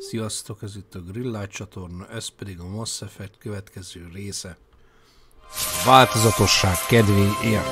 Sziasztok, ez itt a Grilllight csatorna, ez pedig a Mass Effect következő része. A változatosság kedvéért.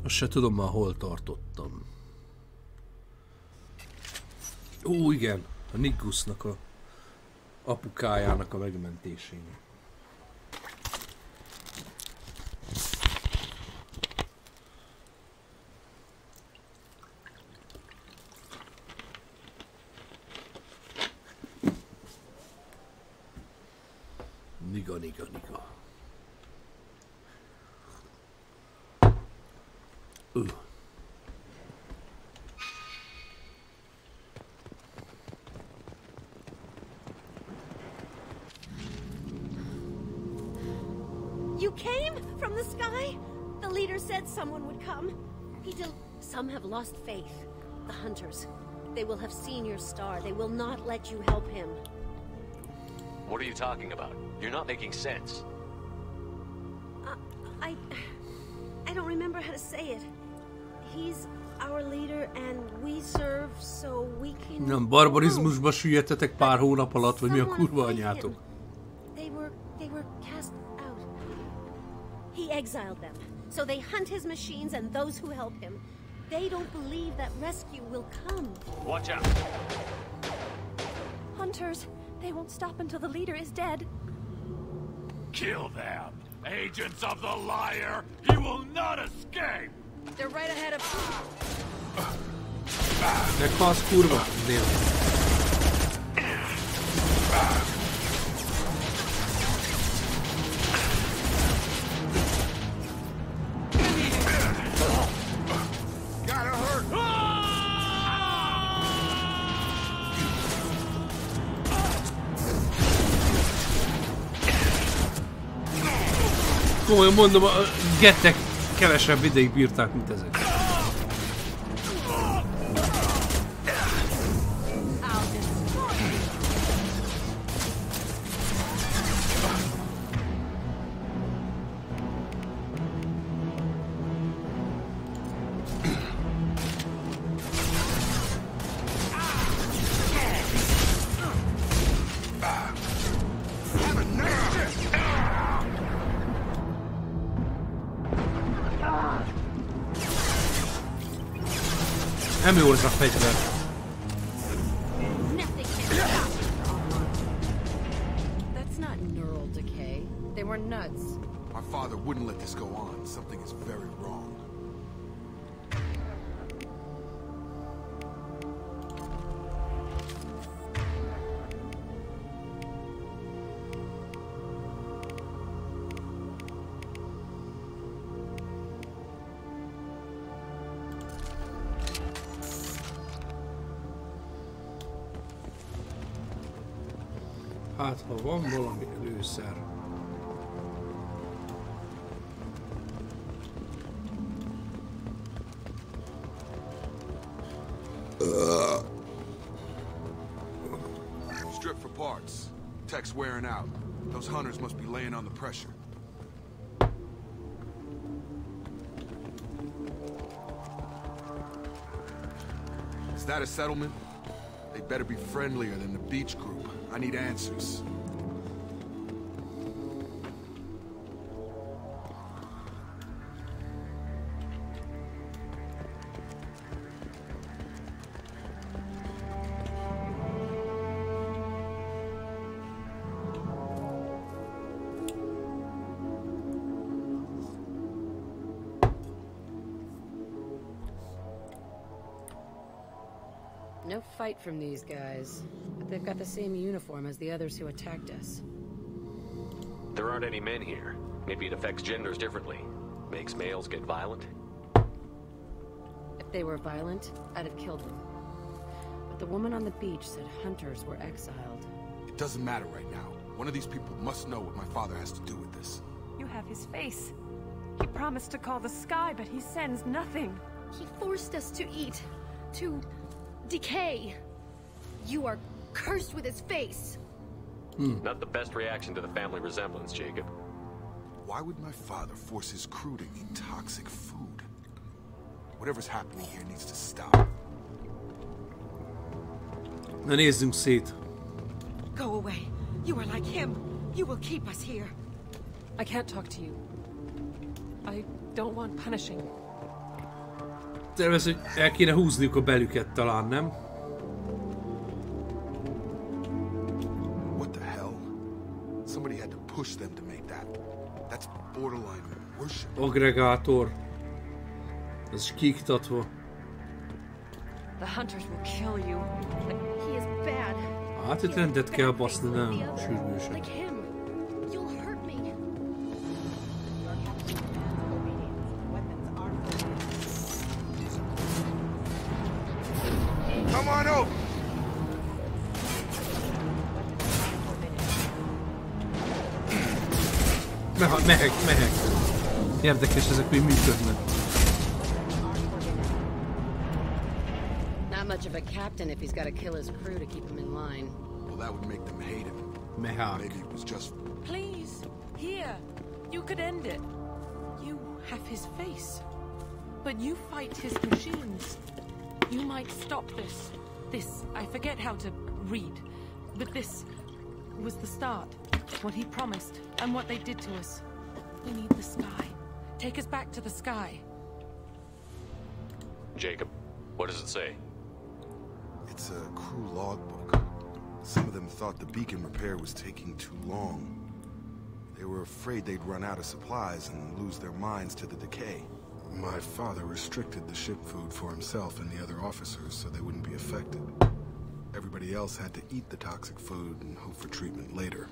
Azt se tudom már hol tartottam. Ó, igen, a Nigusnak a apukájának a megmentésénél. Niga. You came from the sky? The leader said someone would come. Some have lost faith. The hunters. They will have seen your star. They will not let you help him. What are you talking about? You're not making sense. I don't remember how to say it. He's our leader and we serve so we can... Nem, barbarizmusba süllyedtetek pár hónap alatt, vagy mi a kurva anyátok? They were cast out. He exiled them. So they hunt his machines and those who help him. They don't believe that rescue will come. Watch out! Hunters, they won't stop until the leader is dead. Kill them! Agents of the liar! He will not escape! They're right ahead of... Meghalsz, kurva? Dél. Gotta hurt! Komolyan mondom, a gettek kevesebb ideig bírták, mint ezek. Nem jó az a fegyver. That's not neural decay. They were nuts. Our father wouldn't let this go on. Something is very wrong. Hát, ha van valami lőszer. Strip for parts. Tech's wearing out. Those hunters must be laying on the pressure. Is that a settlement? They better be friendlier than the beach group. I need answers. No fight from these guys, but they've got the same uniform as the others who attacked us. There aren't any men here. Maybe it affects genders differently. Makes males get violent? If they were violent, I'd have killed them. But the woman on the beach said hunters were exiled. It doesn't matter right now. One of these people must know what my father has to do with this. You have his face. He promised to call the sky, but he sends nothing. He forced us to eat, to decay. You are cursed with his face. Not the best reaction to the family resemblance, Jacob. Why would my father force his crew to eat toxic food? Whatever's happening here needs to stop. Na nézzünk szét. Go away. You are like him. You will keep us here. I can't talk to you. I don't want punishing. Tervez, hogy el kéne húzniuk a belüket talán, nem? What the hell? Somebody had to push them to make that. That's borderline worship. Aggregátor. Ez is kiiktatva. The hunters will kill you. He is bad. Hát itt rendet kell baszni, nem sürgősen. Like him. You'll hurt me. Come on over! Mehek. Érdekes, ezek még működnek. Not much of a captain if he's got to kill his crew to keep him in line. Well, that would make them hate him. Mehák. Maybe it was just... Please, here. You could end it. You have his face. But you fight his machines. You might stop this. This, I forget how to read. But this was the start. What he promised, and what they did to us. We need the sky. Take us back to the sky. Jacob, what does it say? It's a crew logbook. Some of them thought the beacon repair was taking too long. They were afraid they'd run out of supplies and lose their minds to the decay. My father restricted the ship food for himself and the other officers so they wouldn't be affected. Everybody else had to eat the toxic food and hope for treatment later.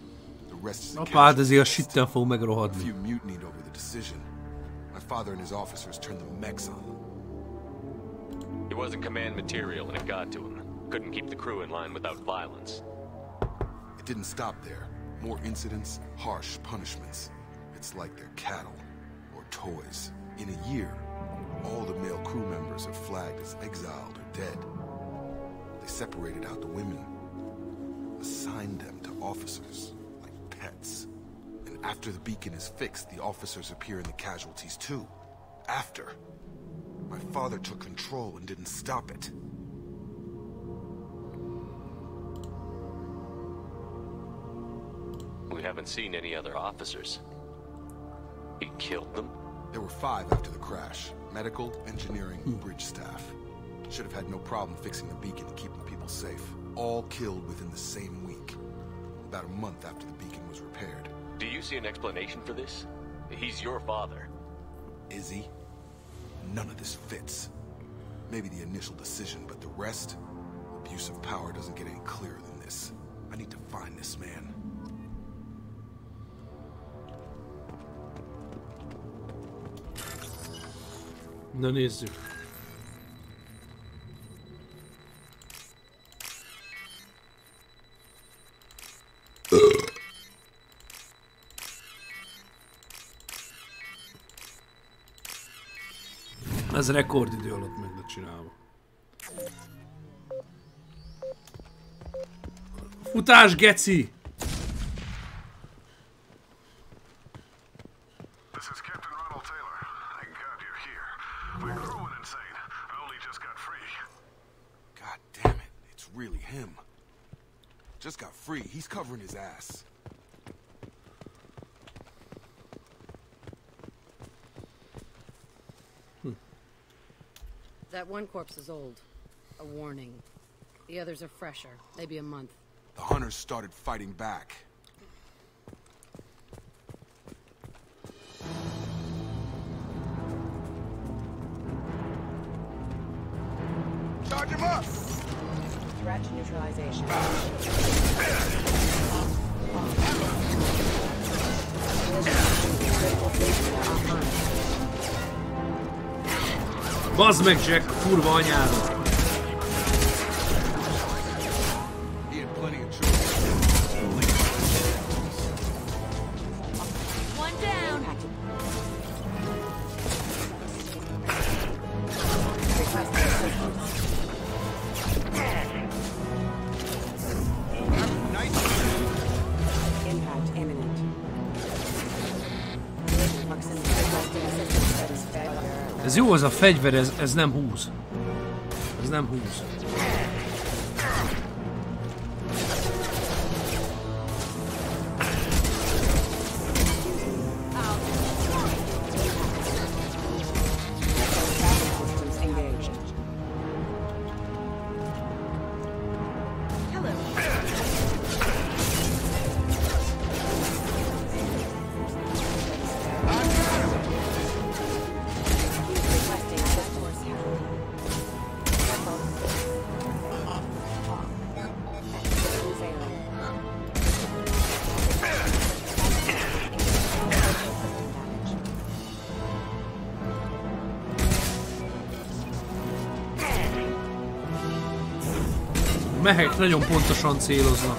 The rest is a Apád, ezért a sitten fog A megrohadni. few mutinied over the decision. My father and his officers turned the mechs on them. He wasn't command material and it got to him. Couldn't keep the crew in line without violence. It didn't stop there. More incidents, harsh punishments. It's like they're cattle or toys. In a year, all the male crew members are flagged as exiled or dead. They separated out the women, assigned them to officers, like pets. And after the beacon is fixed, the officers appear in the casualties too. After. My father took control and didn't stop it. We haven't seen any other officers. He killed them? There were 5 after the crash. Medical, engineering, bridge staff. Should have had no problem fixing the beacon and keeping people safe. All killed within the same week. About a month after the beacon was repaired. Do you see an explanation for this? He's your father. Is he? None of this fits. Maybe the initial decision, but the rest? Abuse of power doesn't get any clearer than this. I need to find this man. Na nézzük. Ez rekordidő alatt meg lett csinálva. Futás, geci! This is Captain Ronald Taylor. I can count you here. My crew went insane. I only just got free. God damn it, it's really him. Just got free, he's covering his ass. That one corpse is old. A warning. The others are fresher. Maybe a month. The hunters started fighting back. Charge him up! Threat neutralization. Bazd meg, Jack, kurva anyára! Ez jó, az a fegyver, ez nem húz. Ez nem húz. Mehek nagyon pontosan céloznak.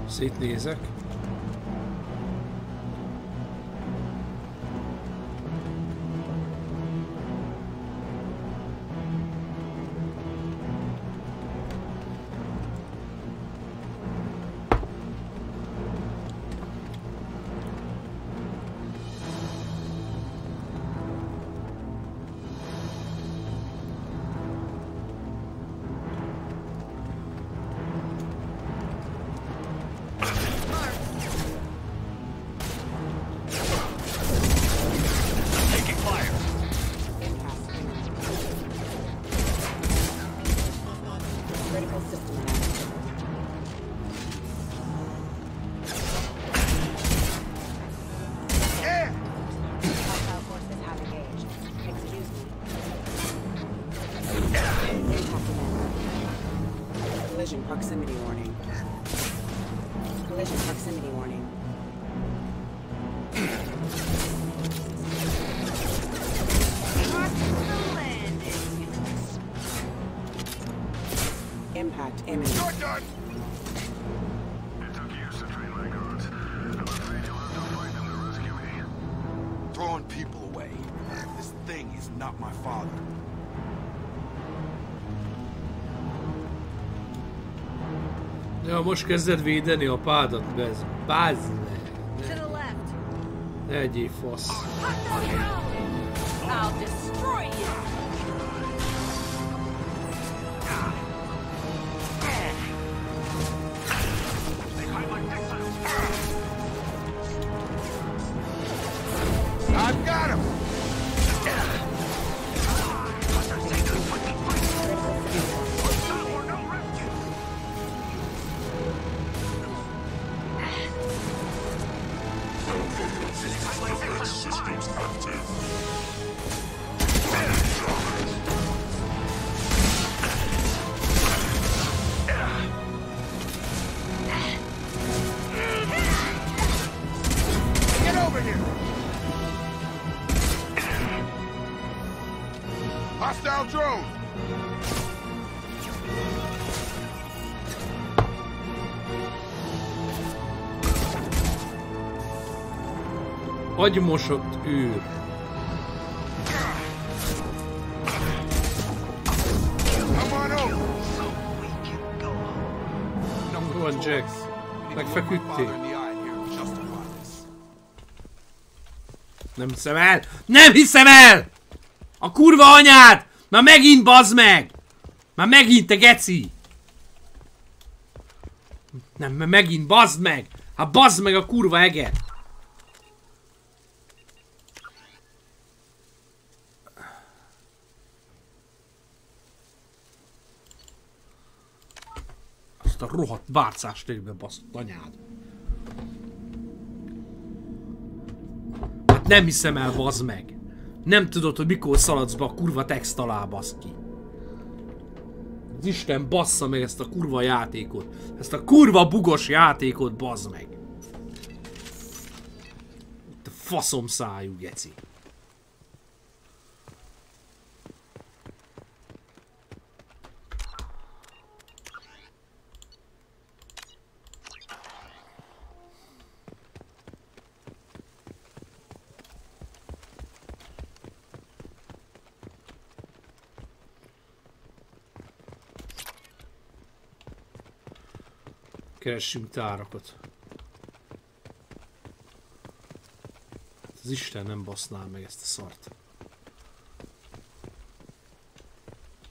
Szétnézek. Ja, most kezded védeni a pádat, bazd meg. Ne egyéb fasz. Agymosott űr. Nem van, Jack. Megfeküdtél. Nem hiszem el! Nem hiszem el! A kurva anyád! Már megint bazd meg! Már megint, te geci! Nem, mert megint bazd meg! Hát bazd meg a kurva eget! Azt a rohadt bárcás tégbe baszott anyád! Hát nem hiszem el, bazd meg! Nem tudod, hogy mikor szaladsz be a kurva text alá, baszd ki. Az Isten bassza meg ezt a kurva játékot. Ezt a kurva bugos játékot, bazd meg. Te faszom szájú, geci. Keressünk tárakat. Az Isten nem baszná meg ezt a szart.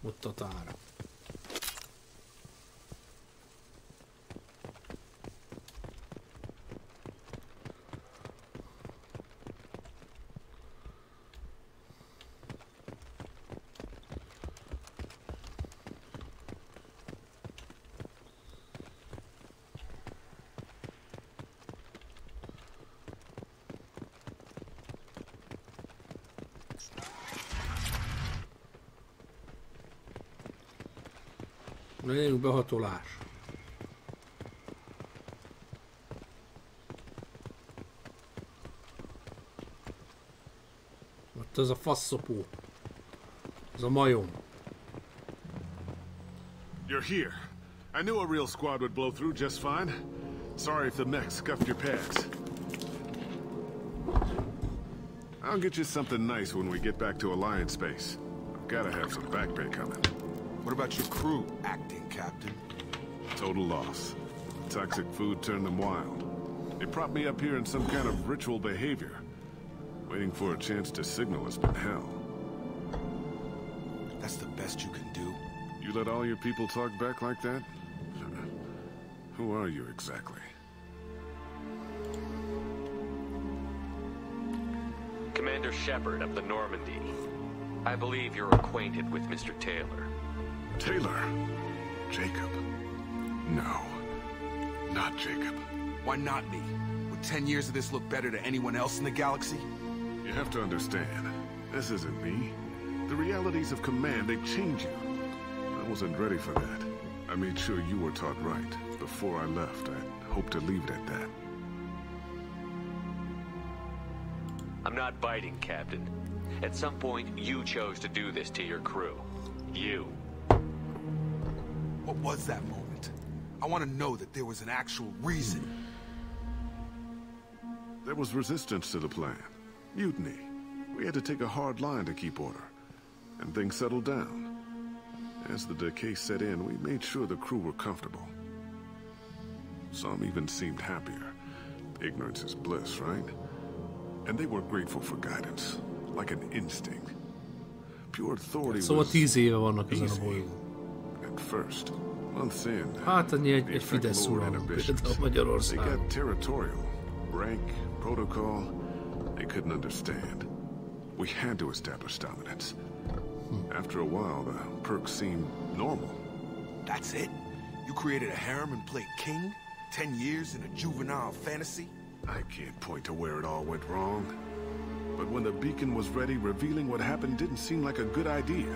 Ott a tára. Legyünk behatolás. Ott ez a faszopó. Ez a majom. You're here. I knew a real squad would blow through just fine. Sorry if the mech scuffed your pads. I'll get you something nice when we get back to Alliance space. I've gotta have some back pay coming. What about your crew acting, Captain? Total loss. Toxic food turned them wild. They propped me up here in some kind of ritual behavior. Waiting for a chance to signal has been hell. That's the best you can do? You let all your people talk back like that? Who are you exactly? Commander Shepard of the Normandy. I believe you're acquainted with Mr. Taylor. Taylor? Jacob? No. Not Jacob. Why not me? Would 10 years of this look better to anyone else in the galaxy? You have to understand, this isn't me. The realities of command, they change you. I wasn't ready for that. I made sure you were taught right. Before I left, I hoped to leave it at that. I'm not biting, Captain. At some point, you chose to do this to your crew. You. What was that moment? I want to know that there was an actual reason. There was resistance to the plan. Mutiny. We had to take a hard line to keep order. And things settled down. As the decay set in, we made sure the crew were comfortable. Some even seemed happier. Ignorance is bliss, right? And they were grateful for guidance. Like an instinct. Pure authority Szóval was 10 éve vannak ezen a easy. bolygón. At first, months in, Hát annyi egy the Fidesz effect lowered uralom ambitions. például They Magyarországon. got territorial. Rank, protocol, they couldn't understand. We had to establish dominance. After a while, the perks seemed normal. That's it? You created a harem and played king? 10 years in a juvenile fantasy? I can't point to where it all went wrong. But when the beacon was ready, revealing what happened didn't seem like a good idea.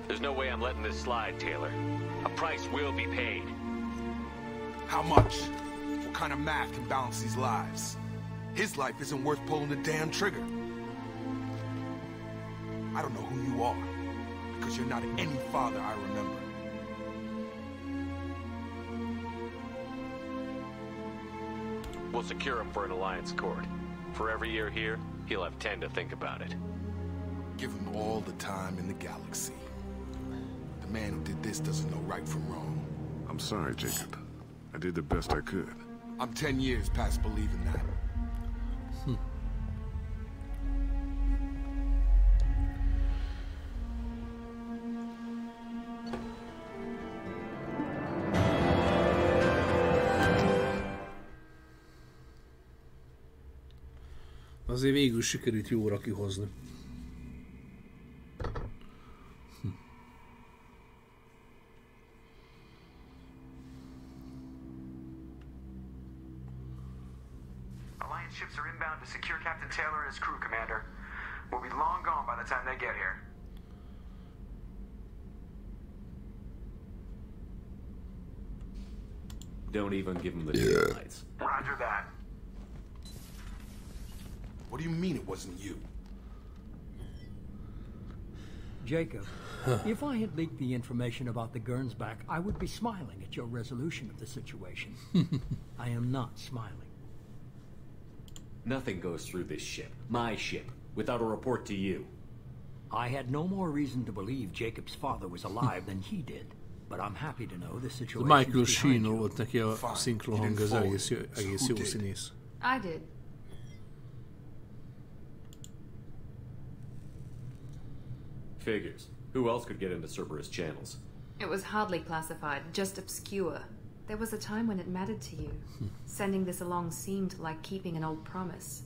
There's no way I'm letting this slide, Taylor. A price will be paid. How much? What kind of math can balance these lives? His life isn't worth pulling the damn trigger. I don't know who you are, because you're not any father I remember. We'll secure him for an alliance court. For every year here, he'll have 10 to think about it. Give him all the time in the galaxy. The man who did this doesn't know right from wrong. I'm sorry, Jacob. I did the best I could. I'm 10 years past believing that. Azért végül sikerült jóra kihozni. Alliance ships are inbound to secure Captain Taylor and his crew, Commander. We'll be long gone by the time they get here. Don't even give him the tail lights. Roger that. What do you mean it wasn't you? Jacob, if I had leaked the information about the Gernsback, I would be smiling at your resolution of the situation. I am not smiling. Nothing goes through this ship, my ship, without a report to you. I had no more reason to believe Jacob's father was alive than he did, but I'm happy to know the situation. Michael Sheen volt neki a szinkrohang, az egész jó színész. I did. Figures. Who else could get into Cerberus channels? It was hardly classified, just obscure. There was a time when it mattered to you. Sending this along seemed like keeping an old promise.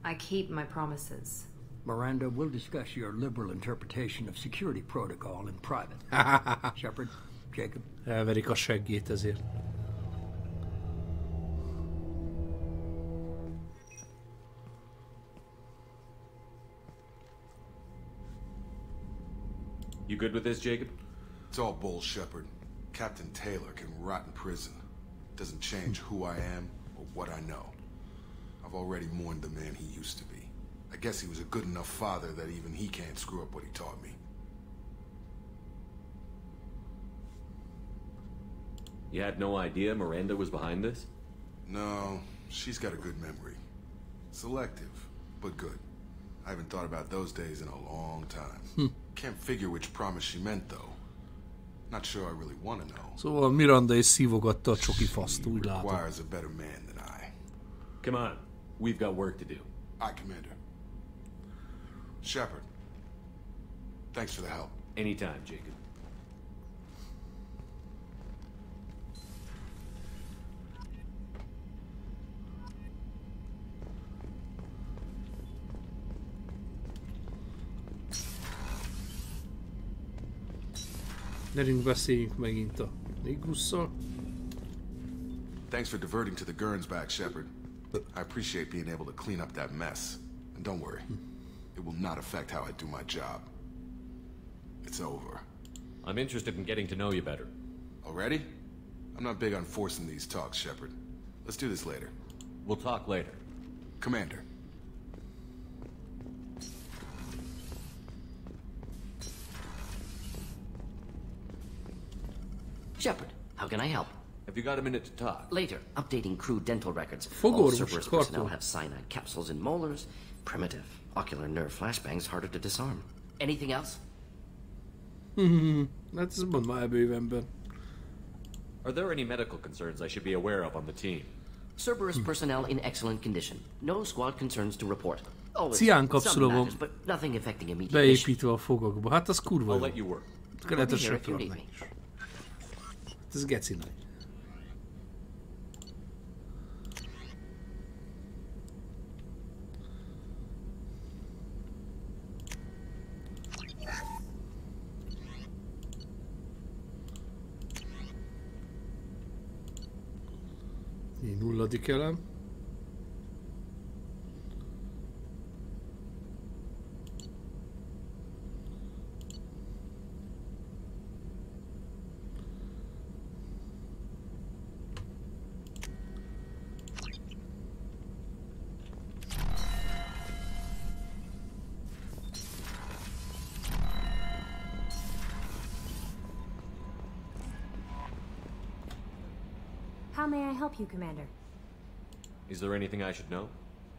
I keep my promises. Miranda, we'll discuss your liberal interpretation of security protocol in private. Shepard, Jacob. Elverik a seggét ezért. You good with this, Jacob? It's all bull, Shepard. Captain Taylor can rot in prison. Doesn't change who I am or what I know. I've already mourned the man he used to be. I guess he was a good enough father that even he can't screw up what he taught me. You had no idea Miranda was behind this? No, she's got a good memory. Selective, but good. I haven't thought about those days in a long time. Can't figure which promise she meant, though. Not sure I really want to know. Szóval Miranda is szívogatta a csoki faszt, úgy látom. Requires a better man than I. Come on, we've got work to do. Aye, Commander. Shepard, thanks for the help. Anytime, Jacob. Gyerünk, beszéljünk megint a Nigusszal. Thanks for diverting to the Gernsback, Shepard. I appreciate being able to clean up that mess. And don't worry, it will not affect how I do my job. It's over. I'm interested in getting to know you better. Already? I'm not big on forcing these talks, Shepard. Let's do this later. We'll talk later. Commander. Shepard, how can I help? Have you got a minute to talk? Later, updating crew dental records. Fogorvos, All Cerberus personnel karton. have cyanide capsules in molars. Primitive. Ocular nerve flashbangs harder to disarm. Anything else? Hát ez mondd már bővenben. Are there any medical concerns I should be aware of on the team? Cerberus personnel in excellent condition. No squad concerns to report. Always Cián some kapszula van matters, but nothing affecting immediate mission. beépítve a fogakba. Hát az kurva I'll jó. let you work. Lehet a I'll be here if you need söpörnek. me. Hát ez geci nagy. Így nulladik elem. How may I help you, Commander? Is there anything I should know?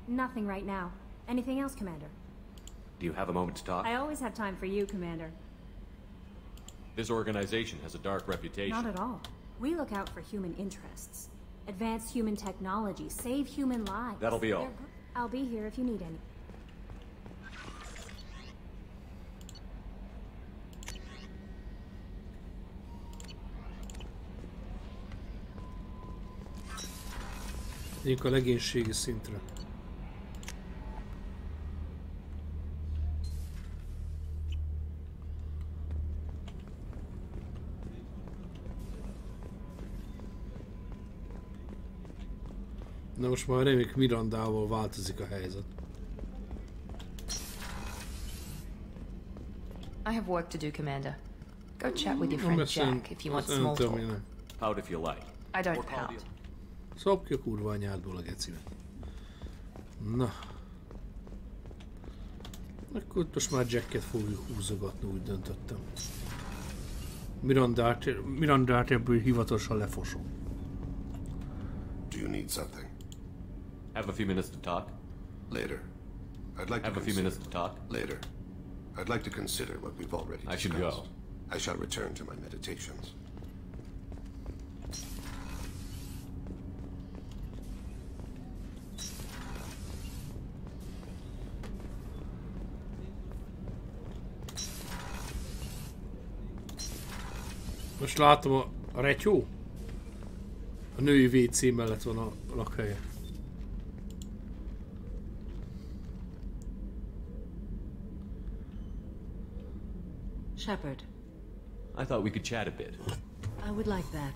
Nothing right now. Anything else, Commander? Do you have a moment to talk? I always have time for you, Commander. This organization has a dark reputation. Not at all. We look out for human interests. Advance human technology, save human lives. That'll be all. I'll be here if you need any. Mondjuk a legénységi szintre. Na most már reméljük Mirandával változik a helyzet. I have work to do, Commander. Go chat with your friend Jack if you want small talk. Pout if you like. I don't pout. Szop ki a kurva anyádból a gecimet. Na. Akkor most már Jacket fogjuk húzogatni, úgy döntöttem. Mirandát ebből hivatalosan lefosom. Do you need something? Have a few minutes to talk? Later. I'd like to have a few minutes to talk? Later. I'd like to consider what we've already discussed. I should go. I shall return to my meditations. Most látom a retyó. A női WC mellett van a lakhelye. Shepard. I thought we could chat a bit. I would like that.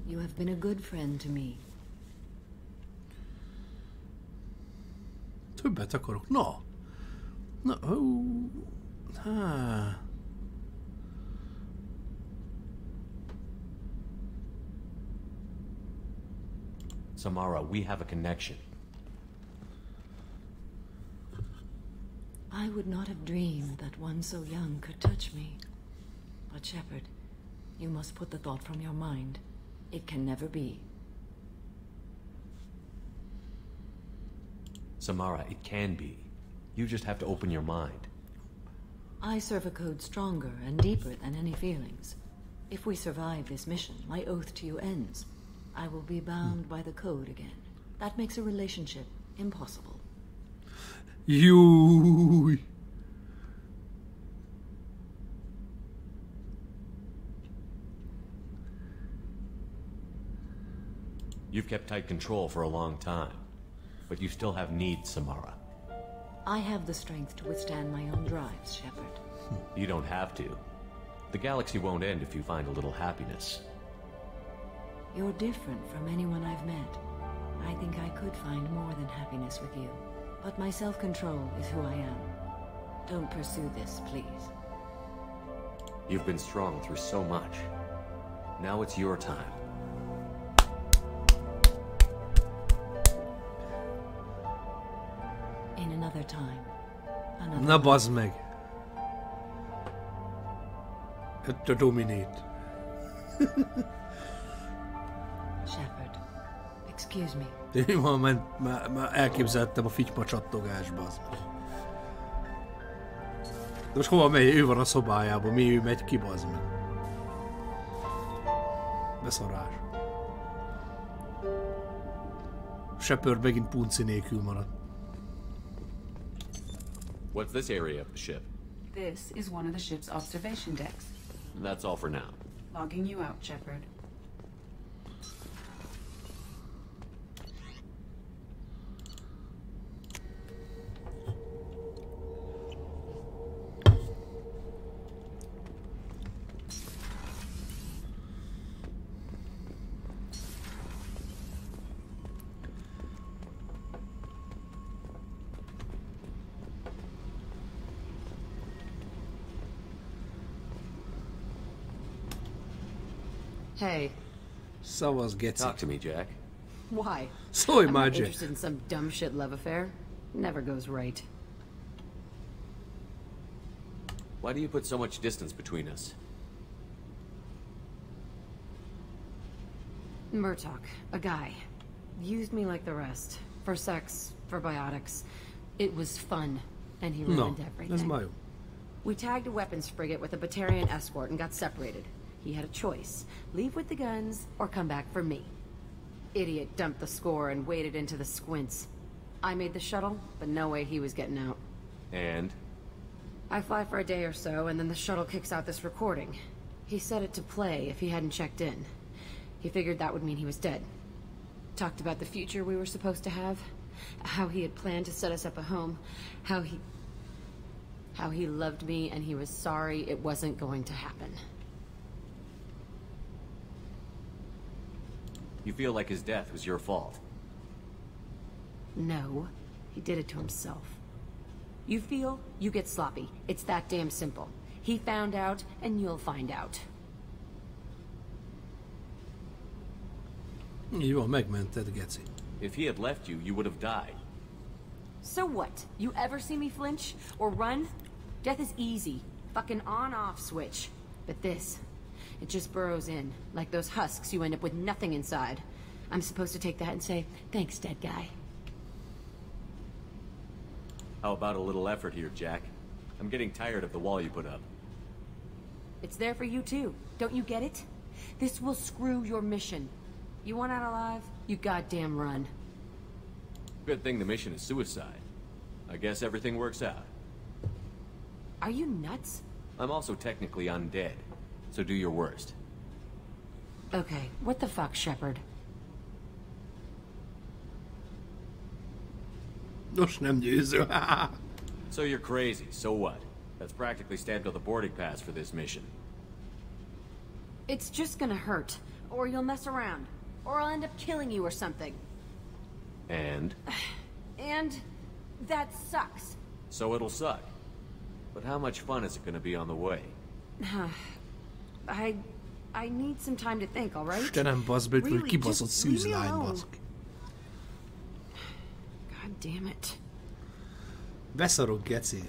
You have been a good friend to me. Többet akarok. Na. Na. Há. Samara, we have a connection. I would not have dreamed that one so young could touch me. But Shepard, you must put the thought from your mind. It can never be. Samara, it can be. You just have to open your mind. I serve a code stronger and deeper than any feelings. If we survive this mission, my oath to you ends. I will be bound by the code again. That makes a relationship impossible. You. You've kept tight control for a long time, but you still have needs, Samara. I have the strength to withstand my own drives, Shepard. You don't have to. The galaxy won't end if you find a little happiness. You're different from anyone I've met. I think I could find more than happiness with you. But my self-control is who I am. Don't pursue this, please. You've been strong through so much. Now it's your time. In another time. Na bazd meg! Jött a dominate. Shepard, excuse me. Én már elképzeltem a fityma csattogásba. De most hova megy? Ő van a szobájában, mi ő megy ki, bazd meg. Beszarás. Shepard megint punci nélkül marad. What's this area of the ship? This is one of the ship's observation decks. That's all for now. Logging you out, Shepard. Hey. Szavaz, geci. Talk to me, Jack. Why? Szólj I'm már, not Jack. interested in some dumb shit love affair. Never goes right. Why do you put so much distance between us? Murtaugh, a guy, used me like the rest. For sex, for biotics. It was fun, and he ruined everything. Ez már jó. We tagged a weapons frigate with a Batarian escort and got separated. He had a choice. Leave with the guns, or come back for me. Idiot dumped the score and waded into the squints. I made the shuttle, but no way he was getting out. And? I fly for a day or so, and then the shuttle kicks out this recording. He set it to play if he hadn't checked in. He figured that would mean he was dead. Talked about the future we were supposed to have. How he had planned to set us up a home. How he... How he loved me and he was sorry it wasn't going to happen. You feel like his death was your fault? No, he did it to himself. You feel, you get sloppy. It's that damn simple. He found out, and you'll find out. Így van, megmented, geci. If he had left you, you would have died. So what? You ever see me flinch? Or run? Death is easy. Fucking on-off switch. But this, it just burrows in. Like those husks, you end up with nothing inside. I'm supposed to take that and say, thanks, dead guy. How about a little effort here, Jack? I'm getting tired of the wall you put up. It's there for you too. Don't you get it? This will screw your mission. You want out alive? You goddamn run. Good thing the mission is suicide. I guess everything works out. Are you nuts? I'm also technically undead, so do your worst. Okay, what the fuck, Shepard? Nos nem győző. So you're crazy, so what? That's practically stamped on the boarding pass for this mission. It's just gonna hurt. Or you'll mess around. Or I'll end up killing you or something. And? And that sucks. So it'll suck. But how much fun is it gonna be on the way? I need some time to think, all right? Istenem, bazd meg, hogy kibaszott szűzlány, bazd. God damn it. Beszarok, geci.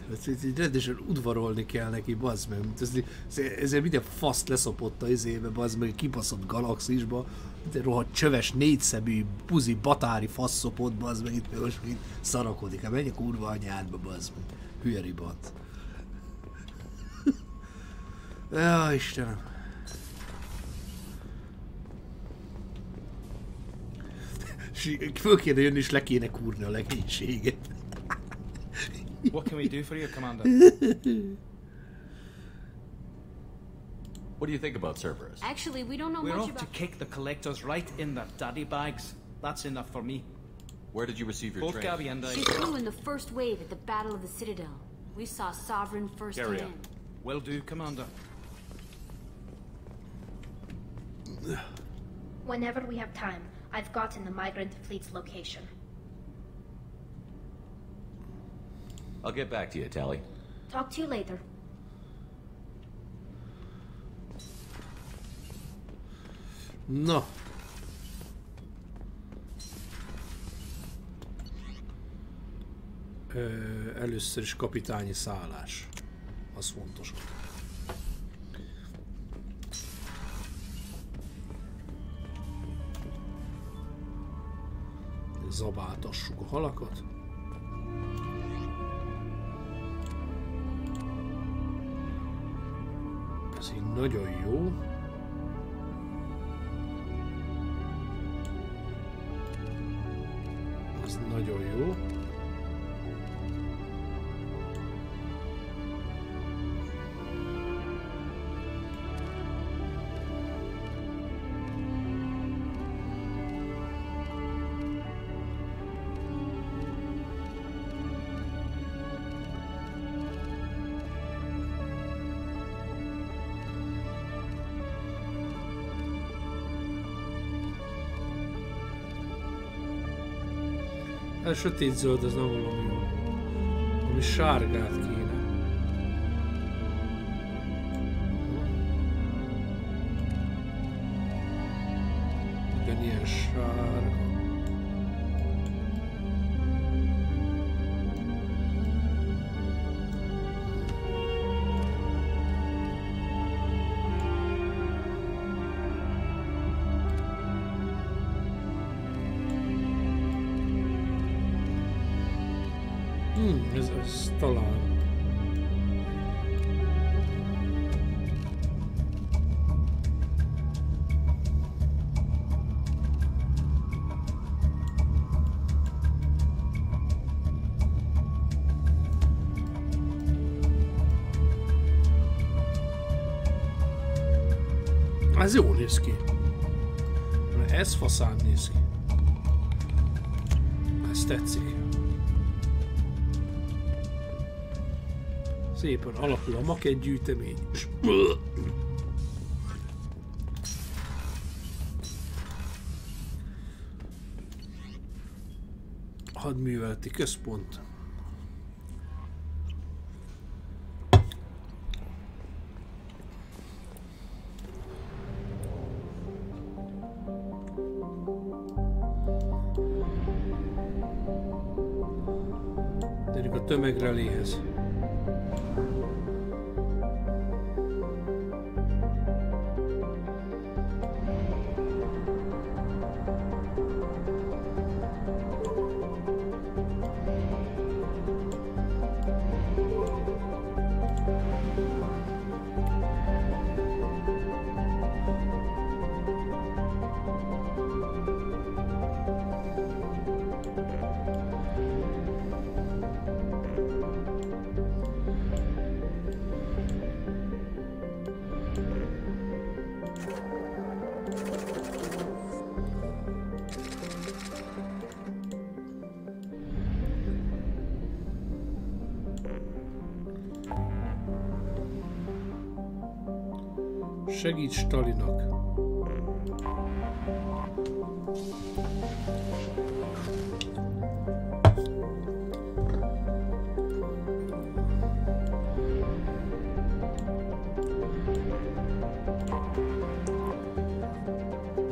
Rendesen udvarolni kell neki, bazd meg. Ezért minden faszt leszopott a izébe, bazd meg, kibaszott galaxisba. Minden rohadt csöves, négyszemű, puzi, batári faszopott, bazd meg, itt most mind szarakodik. Hát menj a kurva anyádba, bazd meg. Hülye ribant. Ja, Istenem. Föl kéne jönni, és le kéne kúrni a legénységet. What can we do for you, Commander? What do you think about Cerberus? Actually, we don't know We're much off about... to kick the collectors right in their daddy bags. That's enough for me. Where did you receive your Both training? Gabby and I... She flew in the first wave at the Battle of the Citadel. We saw Sovereign Carry on. firsthand. Will do, Commander. Whenever we have time, I've gotten the migrant fleet's location. I'll get back to you, Tali. Talk to you later. No. Először is kapitányi szállás. Az fontos. Zabáltassuk a halakat. Ez így nagyon jó. Ez nagyon jó. A sötét zöld az nem valami jó. Ami sárgát kéne. Igen, ilyen sárga. Ez talán. Ez jól néz ki. Ez faszán néz ki. Ez tetszik. Szépen alakul a maketgyűjtemény. Hadműveleti központ. Térjük a tömegreléhez. Segíts Talinak!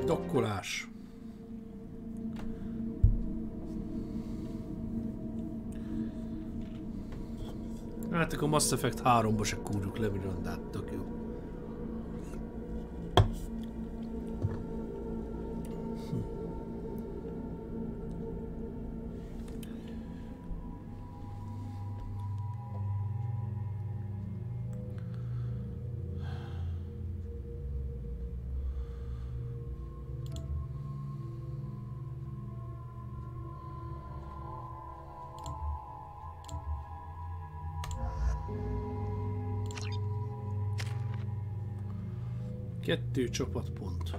Dokkolás. Hát akkor Mass Effect 3-ba se kúrjuk le Mirandát, tök jó. Kettő csapatpont.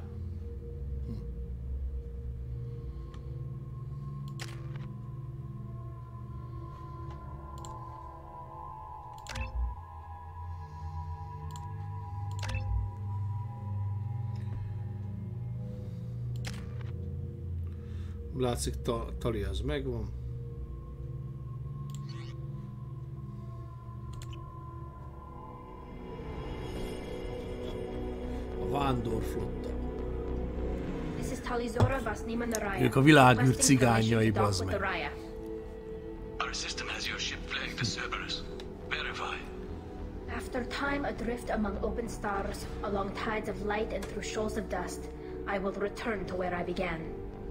Látszik, Tali az megvan. Vándorflotta. This is Tali'Zorah Vasnim and the Raya. Ők a világűr cigányai, bazd meg. Our system has your ship flagged to Cerberus. Verify. After time adrift among open stars, along tides of light and through shoals of dust, I will return to where I began.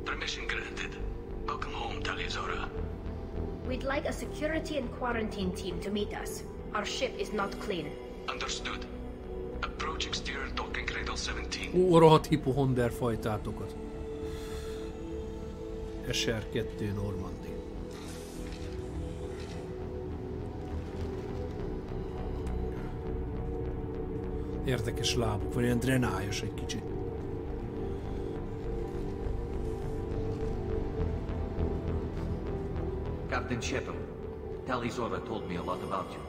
Permission granted. Welcome home, Tali'Zorah. We'd like a security and quarantine team to meet us. Our ship is not clean. Understood. Approach exterior docking cradle 17. Ó, rohadt hipohonder fajtátokat. SR2 Normandy. Érdekes lábuk van, ilyen drenályos egy kicsit. Captain Shepard, Tali'Zorah told me a lot about you.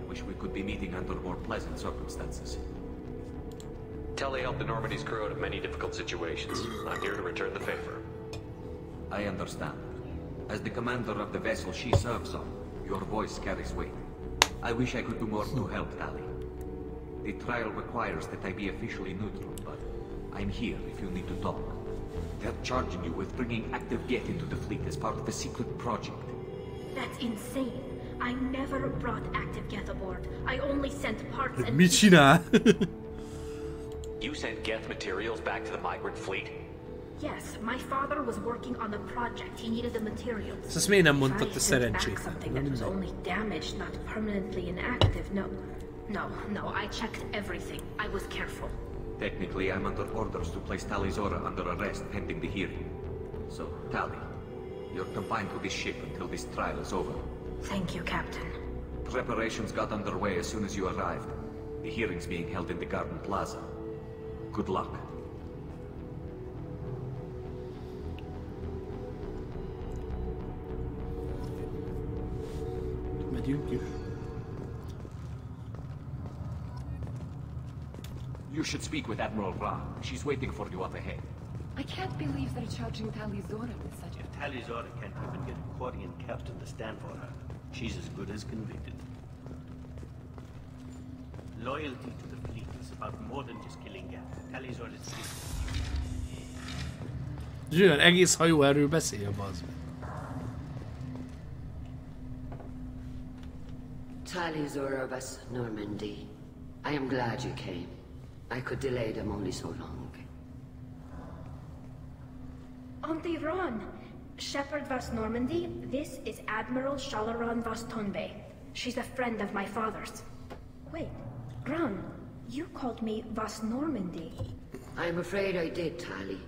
I wish we could be meeting under more pleasant circumstances. Tali helped the Normandy's crew out of many difficult situations. I'm here to return the favor. I understand. As the commander of the vessel she serves on, your voice carries weight. I wish I could do more to help Tali. The trial requires that I be officially neutral, but I'm here if you need to talk. They're charging you with bringing active Geth into the fleet as part of a secret project. That's insane. I never brought active Geth aboard. I only sent parts and... Mit csinál? You sent Geth materials back to the migrant fleet? Yes, my father was working on a project. He needed the materials. Ezt miért nem mondtad te szerencsétlen? Something that was only damaged, not permanently inactive. No, I checked everything. I was careful. Technically, I'm under orders to place Tali'Zorah under arrest pending the hearing. So, Tali, you're confined to this ship until this trial is over. Thank you, Captain. Preparations got underway as soon as you arrived. The hearing's being held in the Garden Plaza. Good luck. Megyünk is. You should speak with Admiral Ra. She's waiting for you up ahead. I can't believe they're charging Tali'Zorah with such a... If Tali'Zorah can't even get a Quarian captain to stand for her, she's as good as convicted. Loyalty to the fleet is about more than just killing gas. Tali'Zorah's Zsőn, egész hajó erről beszél, bazd. Tali'Zorah of us, Normandy. I am glad you came. I could delay them only so long. Auntie Ron, Shepherd Vas Normandy, this is Admiral Shalaran Vas Tonbe. She's a friend of my father's. Wait, Ron, you called me Vas Normandy. I'm afraid I did, Tali.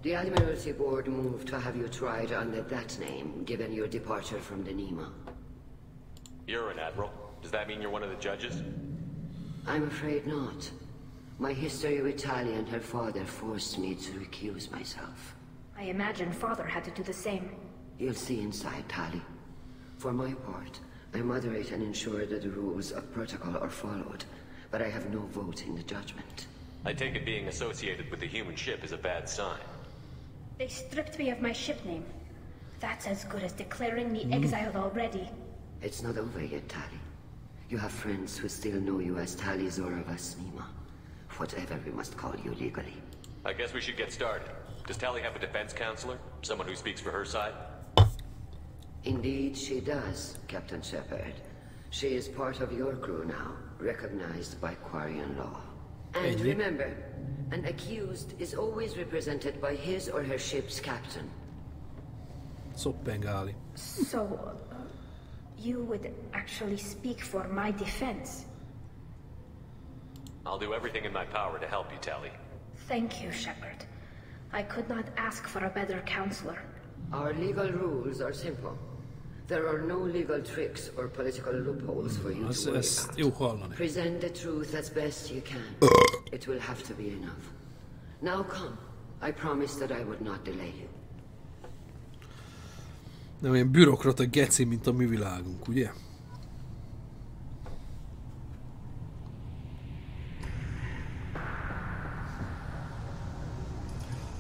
The Admiralty Board moved to have you tried under that name, given your departure from the Nima. You're an admiral. Does that mean you're one of the judges? I'm afraid not. My history with Tali and her father forced me to recuse myself. I imagine father had to do the same. You'll see inside, Tali. For my part, I moderate and ensure that the rules of protocol are followed, but I have no vote in the judgment. I take it being associated with the human ship is a bad sign. They stripped me of my ship name. That's as good as declaring me exiled already. It's not over yet, Tali. You have friends who still know you as Tali'Zorah Vas Nima. Whatever we must call you legally. I guess we should get started. Does Tali have a defense counselor? Someone who speaks for her side? Indeed, she does, Captain Shepard. She is part of your crew now, recognized by Quarian law. And remember, an accused is always represented by his or her ship's captain. Szoppengáli. So, you would actually speak for my defense? I'll do everything in my power to help you, Tali. Thank you, Shepard. I could not ask for a better counselor. Our legal rules are simple. There are no legal tricks or political loopholes for you to worry about. Present the truth as best you can. It will have to be enough. Now come. I promise that I would not delay you. Nem olyan bürokrata geci, mint a mi világunk, ugye?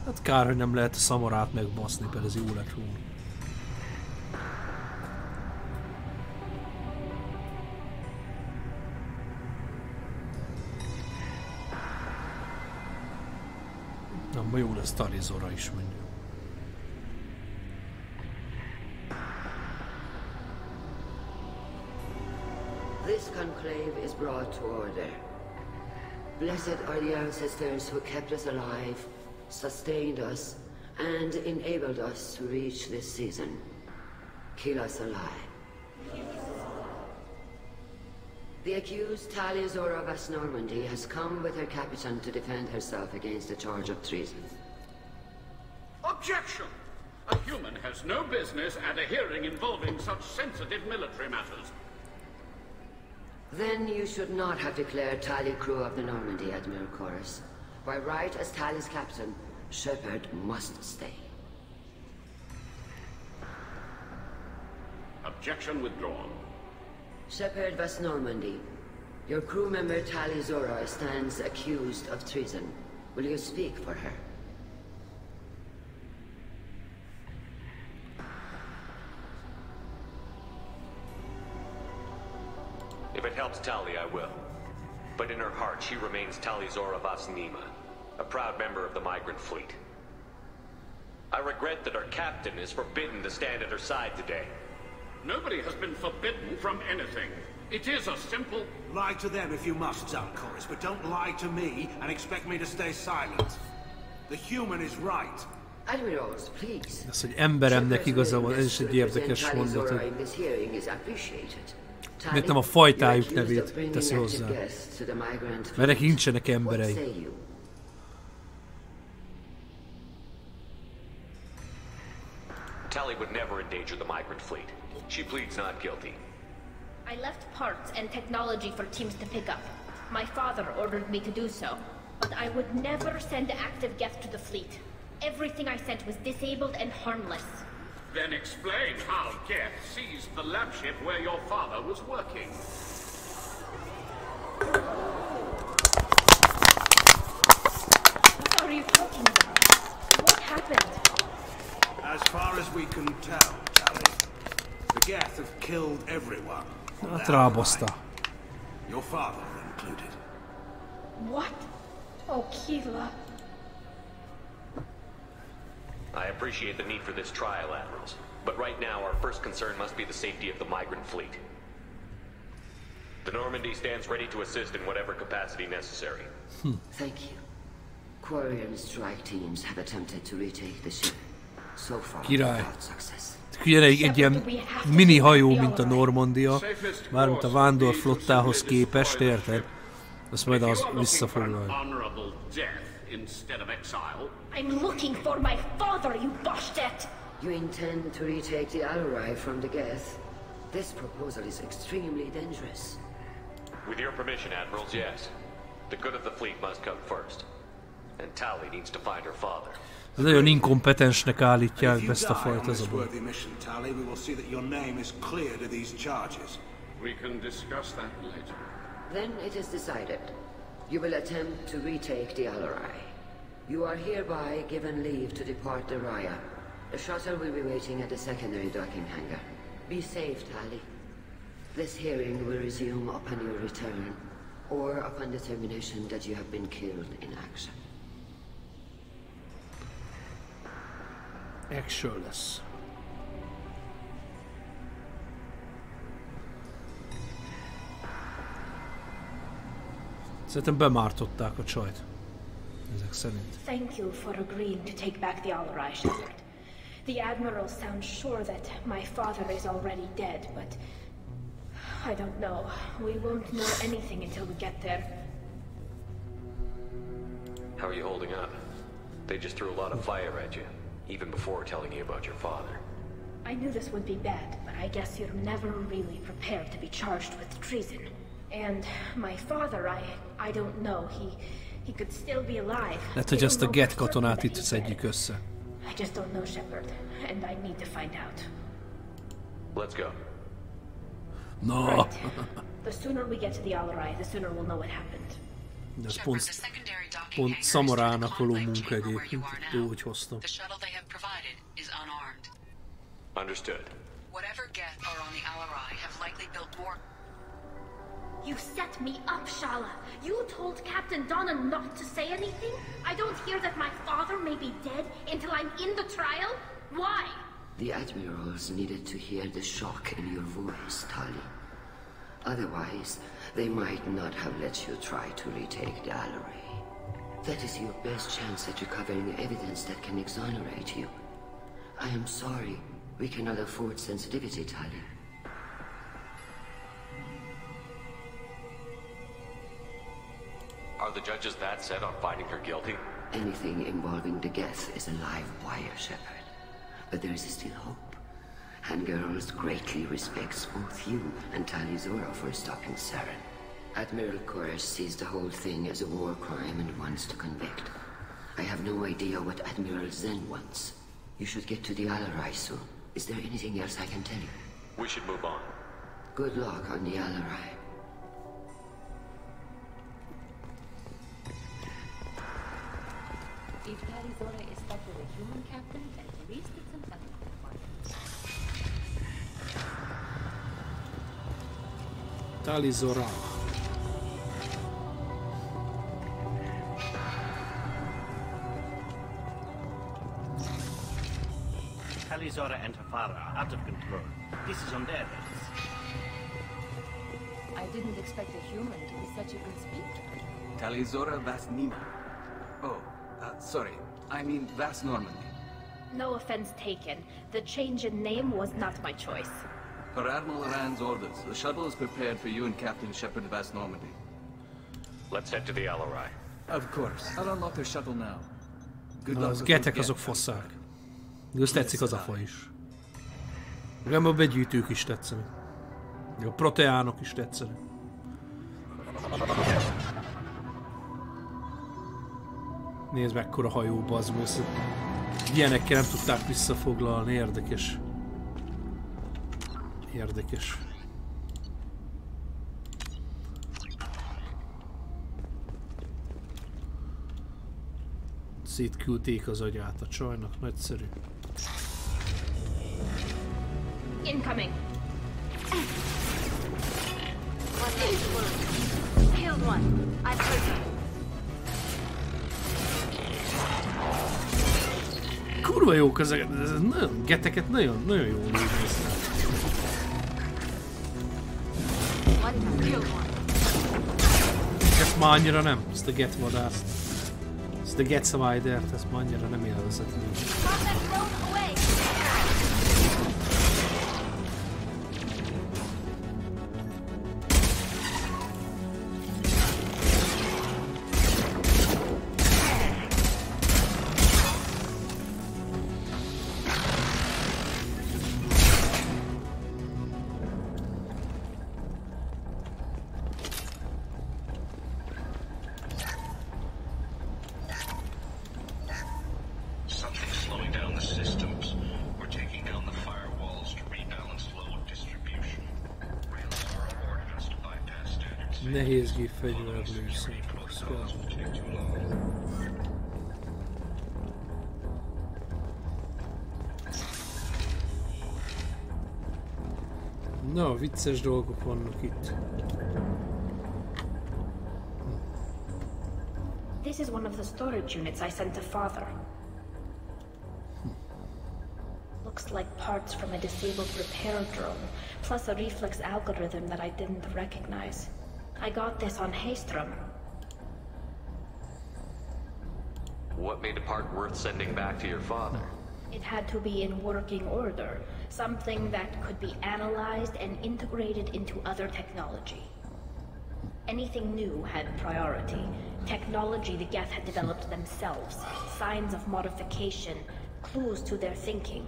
Hát kár, hogy nem lehet a szamarát megbaszni, pedig ez jó lett volna. Na, ma jó lesz Tali'Zorah is, mondjuk. This conclave is brought to order. Blessed are the ancestors who kept us alive, sustained us, and enabled us to reach this season. Kill us alive. The accused Tali'Zorah Vas Normandy has come with her captain to defend herself against a charge of treason. Objection! A human has no business at a hearing involving such sensitive military matters. Then you should not have declared Tali crew of the Normandy, Admiral Chorus. By right as Tali's captain, Shepard must stay. Objection withdrawn. Shepard Vas Normandy, your crew member Tali'Zorah stands accused of treason. Will you speak for her? If it helps Tali, I will. But in her heart, she remains Tali'Zorah Vas Nima, a proud member of the migrant fleet. I regret that our captain is forbidden to stand at her side today. Nobody has been forbidden from anything. It is a simple... Lie to them if you must, Zalcoris, but don't lie to me and expect me to stay silent. The human is right. Admirals, please. Az, hogy emberemnek igazából, ez is egy érdekes mondat. Miért nem a fajtájuk nevét teszi hozzá? Mert neki nincsenek emberei. Tali would never endanger the migrant fleet. She pleads not guilty. I left parts and technology for teams to pick up. My father ordered me to do so, but I would never send active Geth to the fleet. Everything I sent was disabled and harmless. Then explain how Geth seized the lab ship where your father was working. far as we can tell, Tali, the Geth have killed everyone. Hát rábaszta. Your father included. What? Oh, Kila. I appreciate the need for this trial, Admirals. But right now, our first concern must be the safety of the migrant fleet. The Normandy stands ready to assist in whatever capacity necessary. Thank you. Quarian strike teams have attempted to retake the ship. So far, without success. Egy ilyen mini hajó, mint a Normandia, mármint a vándorflottához képest, érted? Azt majd az visszafoglalja. I'm looking for my father, you bastet! You intend to retake the Al-Rai from the Geth? This proposal is extremely dangerous. With your permission, Admirals, yes. The good of the fleet must come first. And Tali needs to find her father. Nagyon inkompetensnek állítják be ezt a fajta We will see that your name is cleared of these charges. We can discuss that later. Then it is decided. You will attempt to retake the Al-Rai. You are hereby given leave to depart the Raya. The shuttle will be waiting at the secondary docking hangar. Be safe, Tali. This hearing will resume upon your return, or upon determination that you have been killed in action. Action lesz. Szerintem bemártották a csajt. Ezek szerint. Thank you for agreeing to take back the Al-Rai, Shepard. The Admiral sounds sure that my father is already dead, but I don't know. We won't know anything until we get there. How are you holding up? They just threw a lot of fire at you, even before telling you about your father. I knew this would be bad, but I guess you're never really prepared to be charged with treason. And my father, I don't know. He could still be alive. Lehet, hogy ezt a Geth katonát itt szedjük össze. I just don't know, Shepard, and I need to find out. Let's go. No. Right. The sooner we get to the Al-Rai, the sooner we'll know what happened. De ez pont Szamorának való munka egyébként. Jó, hogy hoztam. The shuttle they have provided is unarmed. Understood. Whatever Geth are on the Al-Rai have likely built more. You set me up, Shala. You told Captain Donna not to say anything? I don't hear that my father may be dead until I'm in the trial? Why? The Admirals needed to hear the shock in your voice, Tali. Otherwise, they might not have let you try to retake the Al-Rai. That is your best chance at recovering evidence that can exonerate you. I am sorry. We cannot afford sensitivity, Tali. Are the judges that set on finding her guilty? Anything involving the Geth is a live wire, Shepard. But there is still hope. And girls greatly respects both you and Tali'Zorah for stopping Saren. Admiral Koresh sees the whole thing as a war crime and wants to convict. I have no idea what Admiral Zen wants. You should get to the Al-Rai soon. Is there anything else I can tell you? We should move on. Good luck on the Al-Rai. If Tali'Zorah is stuck with a human captain, at least it's an ethical one. Tali'Zorah. Tali'Zorah and her father are out of control. This is on their heads. I didn't expect a human to be such a good speaker. Tali'Zorah Vas Nima. Oh, sorry. I mean Vas Normandy. No offense taken. The change in name was not my choice. Per Admiral Rand's orders, the shuttle is prepared for you and Captain Shepard Vas Normandy. Let's head to the Al-Rai. Of course. I'll unlock the shuttle now. Good Na, luck. az getek azok faszák. De azt tetszik az a faj is. Nekem a begyűjtők is tetszenek. A proteánok is tetszenek. Nézd mekkora hajó, bazd meg. Ilyenekkel nem tudták visszafoglalni, érdekes. Érdekes. Szétküldték az agyát a csajnak, nagyszerű. incoming. Killed one. I've heard you. Kurva jók ezek, ez nagyon, geteket nagyon jól néznek. Ezt már annyira nem, ezt a get vadászt. Ezt a get survivor-t, ezt már annyira nem élvezetlen. Nehéz gép fegyverlőszer. Na, vicces dolgok vannak itt. This is one of the storage units I sent to Father. Looks like parts from a disabled repair drone, plus a reflex algorithm that I didn't recognize. I got this on Haystrom. What made a part worth sending back to your father? It had to be in working order. Something that could be analyzed and integrated into other technology. Anything new had priority. Technology the Geth had developed themselves. Signs of modification. Clues to their thinking.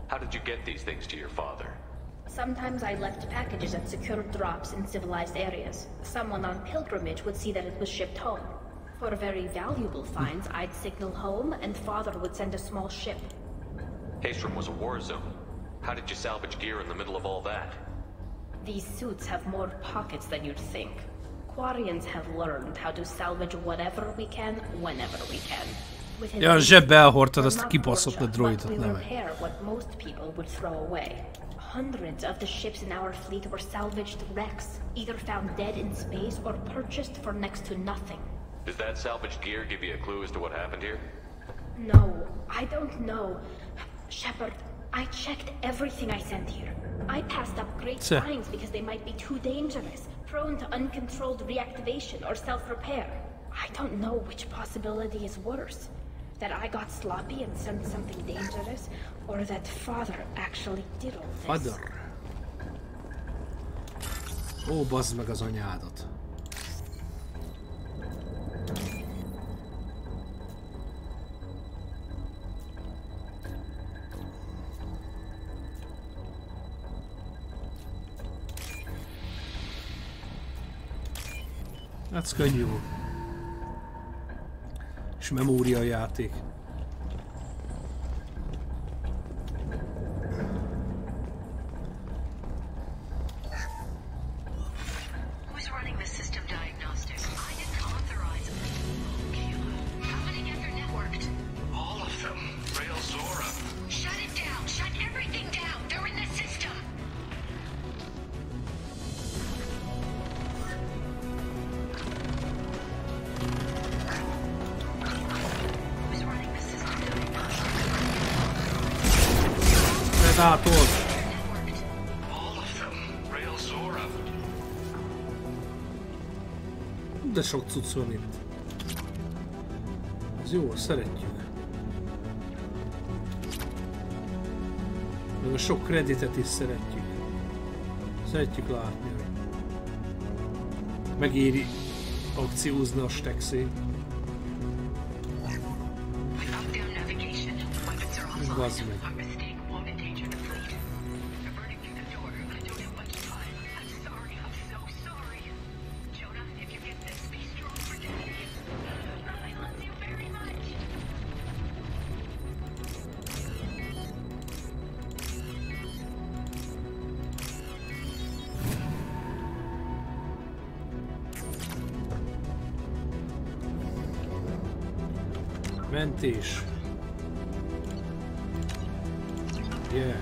How did you get these things to your father? Sometimes I left packages at secure drops in civilized areas. Someone on pilgrimage would see that it was shipped home. For very valuable finds, I'd signal home, and Father would send a small ship. Haystrom was a war zone. How did you salvage gear in the middle of all that? These suits have more pockets than you'd think. Quarians have learned how to salvage whatever we can, whenever we can. Ja, zsebbe elhordtad azt a kibaszott a droidot, nem meg. What most people would throw away. Hundreds of the ships in our fleet were salvaged wrecks, either found dead in space or purchased for next to nothing. Does that salvaged gear give you a clue as to what happened here? No, I don't know. Shepard, I checked everything I sent here. I passed up great finds because they might be too dangerous, prone to uncontrolled reactivation or self-repair. I don't know which possibility is worse. That I got sloppy and sent something dangerous, or that Father actually did all this. Father. Ó, bazd meg az anyádat. Ez könnyű volt. És memória játék. Who's running the system diagnostics? I didn't authorize it. How many get their networked? All of them. Tali'Zorah. Shut it down. Shut everything down. They're in the system. Predator. All of them. Tali'Zorah. De sok cucc van itt. Ez jó, szeretjük. Meg a sok kreditet is szeretjük. Szeretjük látni, hogy megéri akciózni a stexé. Bazd meg. Mentés. Yeah.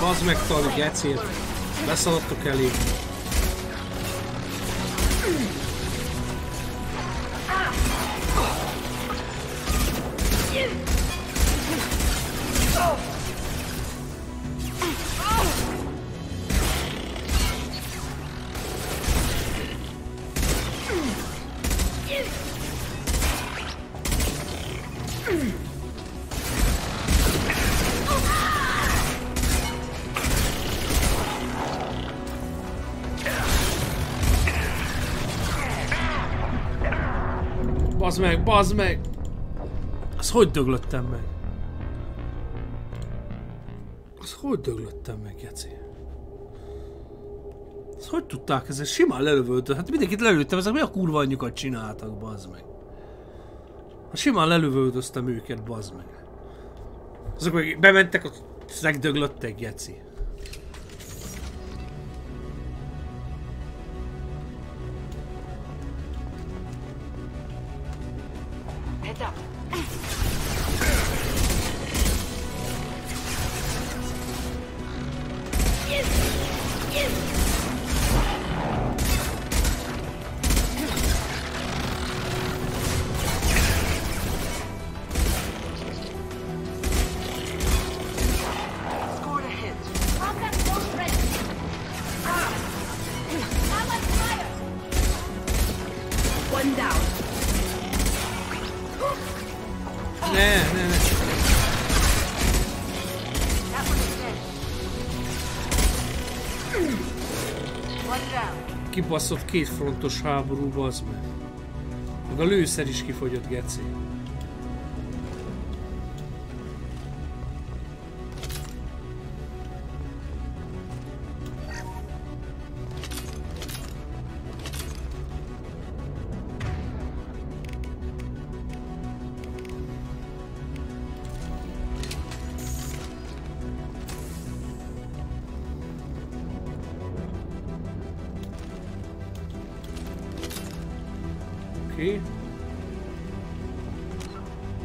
Bazd meg, Tali, gecél. Beszaladtok elé. Bazd meg! Az hogy döglöttem meg? Geci? Az hogy tudták ezzel? Simán lelövöldöm. Hát mindenkit lelőttem, ezek mi a kurva anyjukat csináltak, bazd meg. Simán lelövöldöztem őket, bazd meg. Azok meg bementek, azok döglöttek, geci. Kibaszott kétfrontos háború, bazd meg. Meg a lőszer is kifogyott, geci.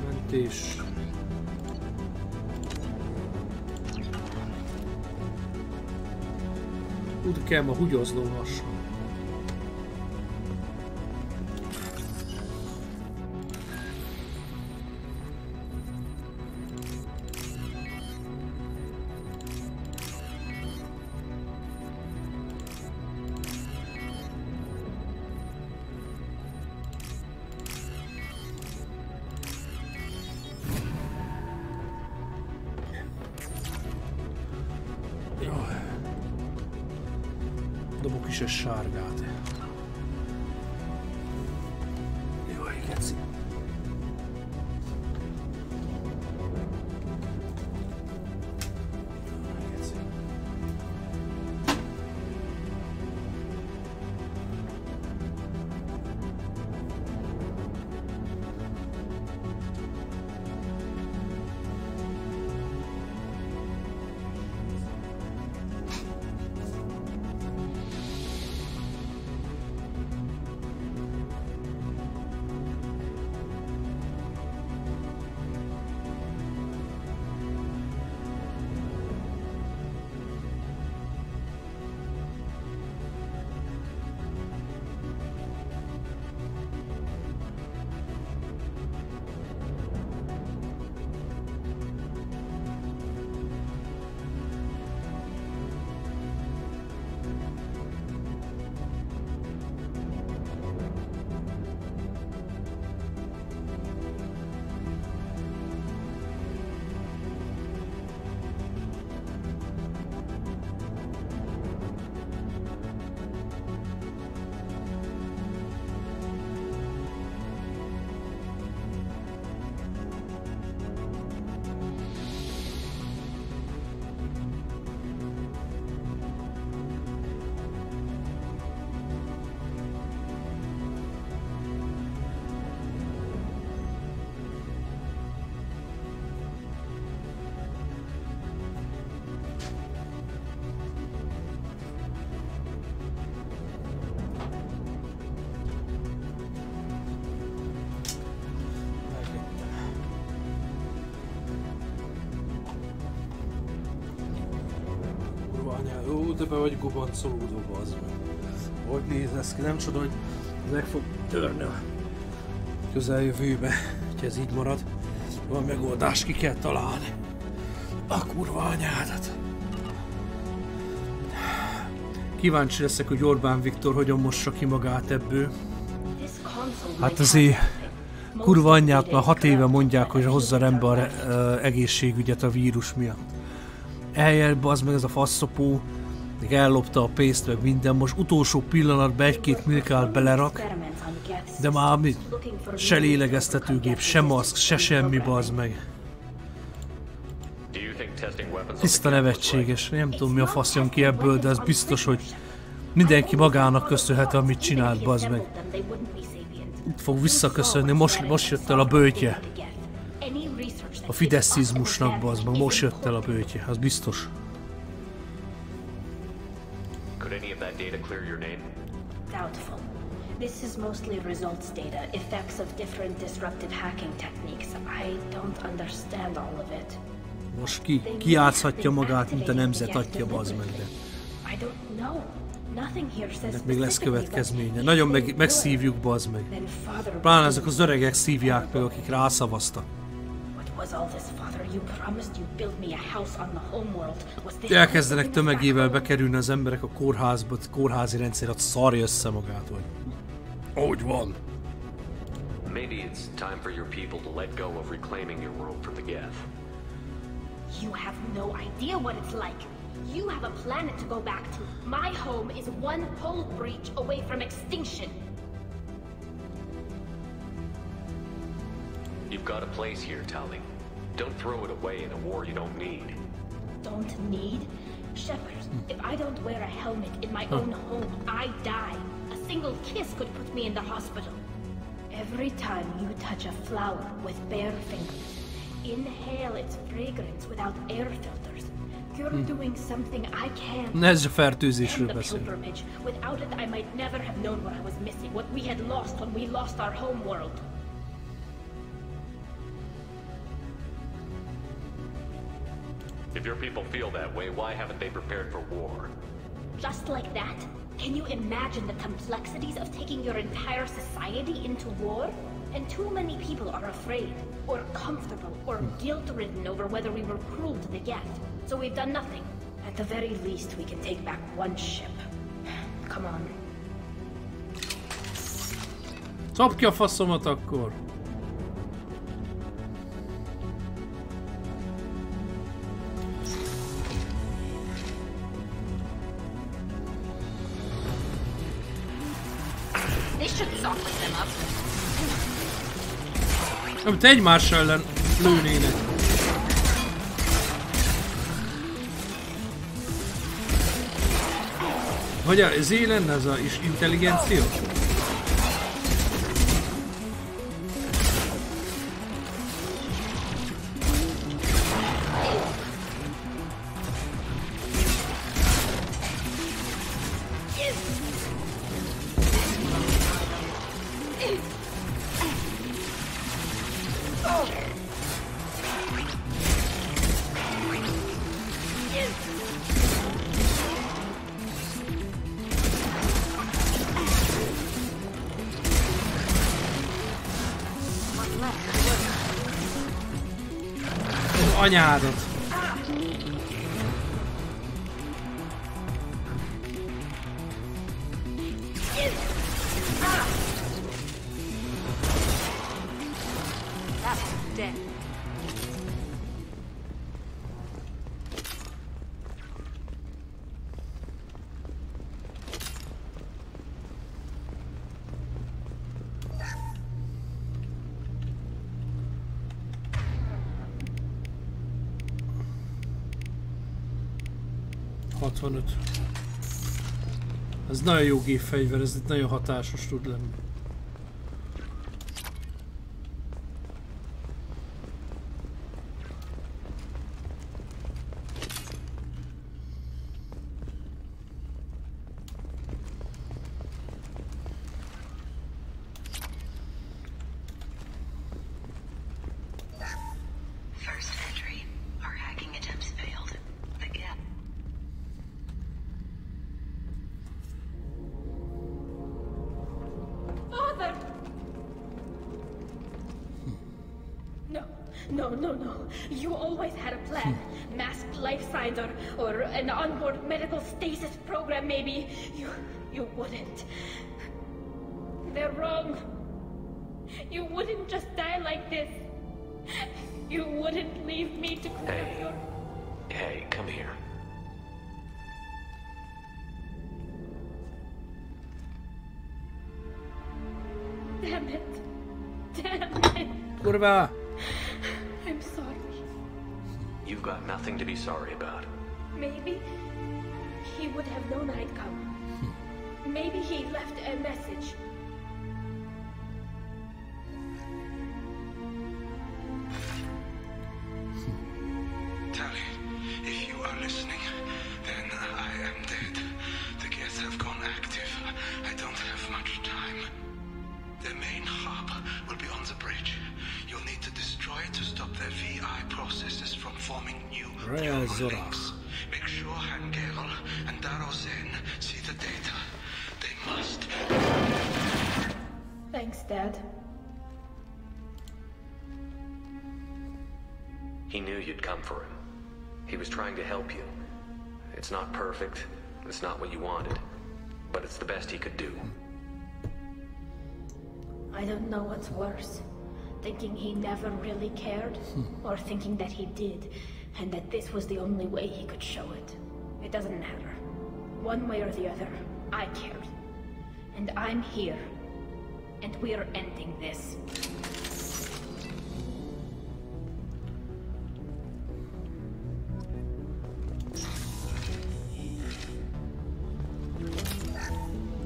Mentés. Úgy kell ma húgyoznom lassan. Dobok is egy sárgát. Jaj, geci. de be vagy gubancolódva, az meg. Hogy néz ez ki? Nem csoda, hogy meg fog törni a közeljövőbe. Ha ez így marad, van megoldás, ki kell találni. A kurva anyádat. Kíváncsi leszek, hogy Orbán Viktor hogyan mossa ki magát ebből. Hát azért kurva anyját már 6 éve mondják, hogy hozza rendbe az egészségügyet a vírus miatt. Eljel, bazd meg ez a faszopó, ellopta a pénzt, meg minden, most utolsó pillanatban 1-2 milkát belerak, de már mit? Se lélegeztetőgép, se maszk, se semmi, bazd meg. Tiszta nevetséges, nem tudom mi a fasz jön ki ebből, de ez biztos, hogy mindenki magának köszönhet, amit csinált, bazd meg. Itt fog visszaköszönni, most jött el a böjtje. A fideszizmusnak, bazd meg, most jött el a böjtje, az biztos. Doubtful. This is mostly results data, effects of different disruptive hacking techniques. I don't understand all of it. Most ki játszhatja magát, mint a nemzet atya, bazd meg, de. Ennek még lesz következménye. Nagyon megszívjuk, bazd meg. Pláne ezek az öregek szívják meg, akik rászavaztak. Elkezdenek tömegével bekerülni az emberek a kórházba, kórházi rendszer, ott szarja össze magát, vagy. Ahogy van. Maybe it's time for your people to let go of reclaiming your world from the Geth. You have no idea what it's like. You have a planet to go back to. My home is one hull breach away from extinction. You've got a place here, Tali. Don't throw it away in a war you don't need. Don't need? Shepard, if I don't wear a helmet in my own home, I die. A single kiss could put me in the hospital. Every time you touch a flower with bare fingers, inhale its fragrance without air filters. You're doing something I can't. Ez a fertőzésről beszél. Without it, I might never have known what I was missing, what we had lost when we lost our home world. If your people feel that way, why haven't they prepared for war? Just like that? Can you imagine the complexities of taking your entire society into war? And too many people are afraid, or comfortable, or guilt-ridden over whether we were cruel to the Geth. So we've done nothing. At the very least, we can take back one ship. Come on. Csap ki a faszomat akkor! This should soften them up. Amit egymás ellen lőnének. Vagy ez lenne ez a is intelligencia? Anyádat! That's dead. Ez nagyon jó gépfegyver, ez itt nagyon hatásos tud lenni. Father! No. You always had a plan. Masked life signs or an onboard medical stasis program, maybe. You wouldn't. They're wrong. You wouldn't just die like this. You wouldn't leave me to clean up your... Hey, come here. Damn it. Kurwa! I'm sorry. You've got nothing to be sorry about. Maybe he would have known I'd come. Maybe he left a message. Tali, if you are listening, then I am dead. The gets have gone active. I don't have much time. The main hub will be on the bridge. You'll need to destroy it to stop the VI processes from forming new links. Make sure Hangel and Darozen see the data. They must. Thanks, Dad. He knew you'd come for him. He was trying to help you. It's not perfect. It's not what you wanted. But it's the best he could do. I don't know what's worse. Thinking he never really cared, or thinking that he did, and that this was the only way he could show it. It doesn't matter. One way or the other, I cared. And I'm here. And we're ending this.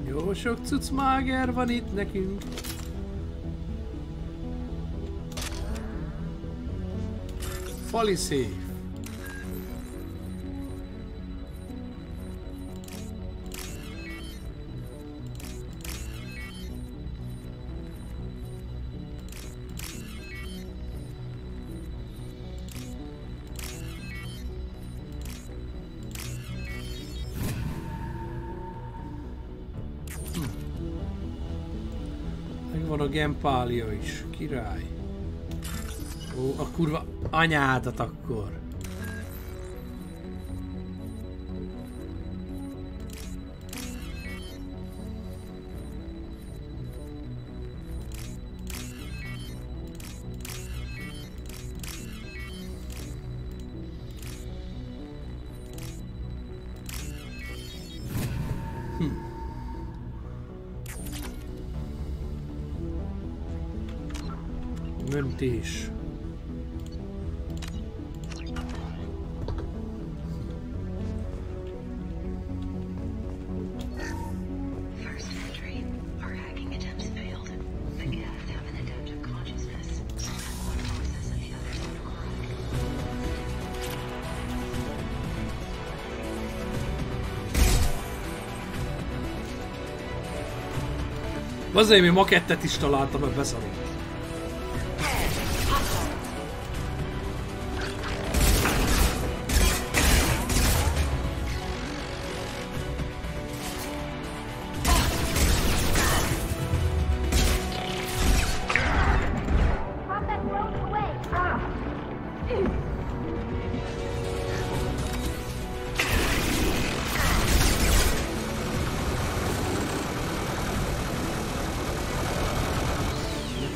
Jó sok cuccmáger van itt nekünk. Fali safe. Megvan a gempália is, király. Ó, a kurva anyádat akkor. Mentés. Azért még makettet is találtam, mert beszarít.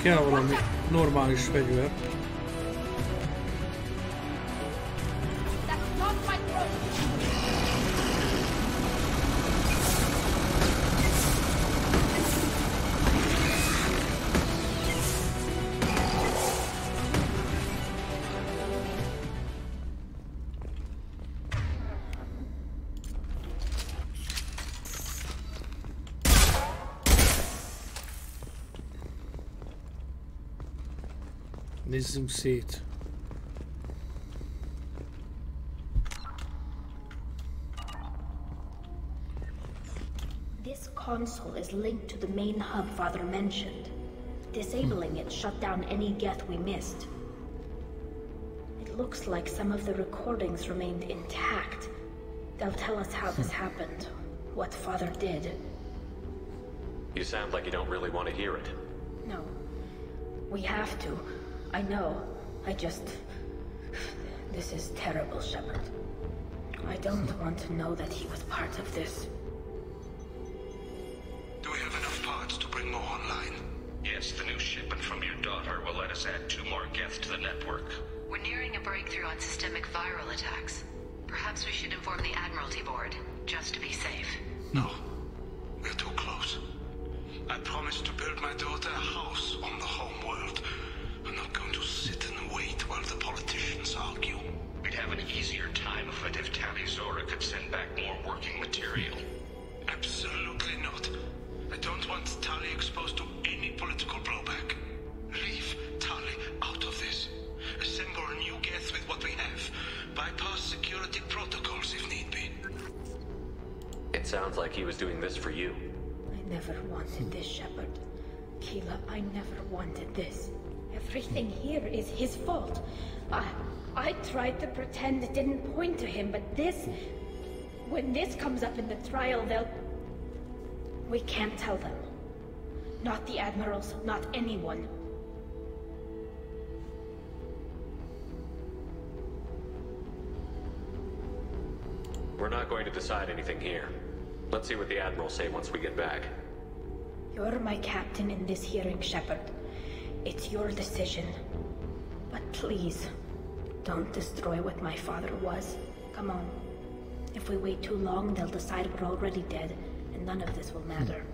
Kell valami normális fegyver. Nézzünk szét. This console is linked to the main hub Father mentioned. Disabling it shut down any geth we missed. It looks like some of the recordings remained intact. They'll tell us how this happened, what Father did. You sound like you don't really want to hear it. No. We have to. I know. This is terrible, Shepard. I don't want to know that he was part of this. Do we have enough parts to bring more online? Yes, the new shipment from your daughter will let us add 2 more geths to the network. We're nearing a breakthrough on systemic viral attacks. Perhaps we should inform the Admiralty Board, just to be safe. No. We're too close. I promised to build my daughter a house on the home world. I'm not going to sit and wait while the politicians argue. We'd have an easier time of it if Tali'Zorah could send back more working material. Absolutely not. I don't want Tali exposed to any political blowback. Leave Tali out of this. Assemble a new geth with what we have. Bypass security protocols if need be. It sounds like he was doing this for you. I never wanted this, Shepard. Keela, I never wanted this. Everything here is his fault. I tried to pretend it didn't point to him, but this... When this comes up in the trial, they'll... We can't tell them. Not the admirals, not anyone. We're not going to decide anything here. Let's see what the Admirals say once we get back. You're my captain in this hearing, Shepard. It's your decision. But please, don't destroy what my father was. Come on. If we wait too long, they'll decide we're already dead, and none of this will matter.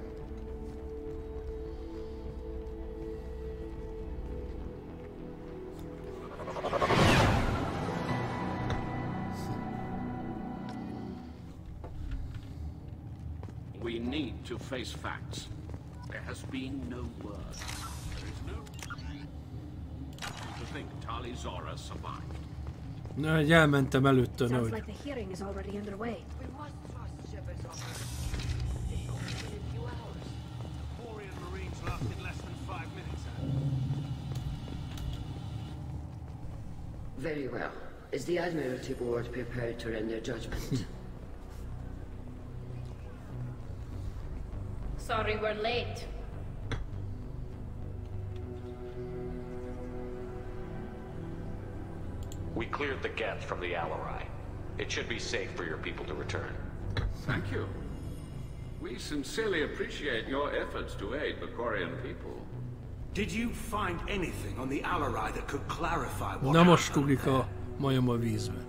We need to face facts. There has been no word. There is no reason to think Tali'Zorah survived. Na, hogy elmentem előtte, Sounds hogy... like the hearing is already underway. We must trust Shepard's office. It's only been a few hours. The Quarian Marines lasted less than 5 minutes. Very well. Is the Admiralty Board prepared to render judgment? Sorry we're late. We cleared the geth from the Alarai. It should be safe for your people to return. Thank you. We sincerely appreciate your efforts to aid the Quarian people. Did you find anything on the Alarai that could clarify what Na most ugrik a majom a vízbe.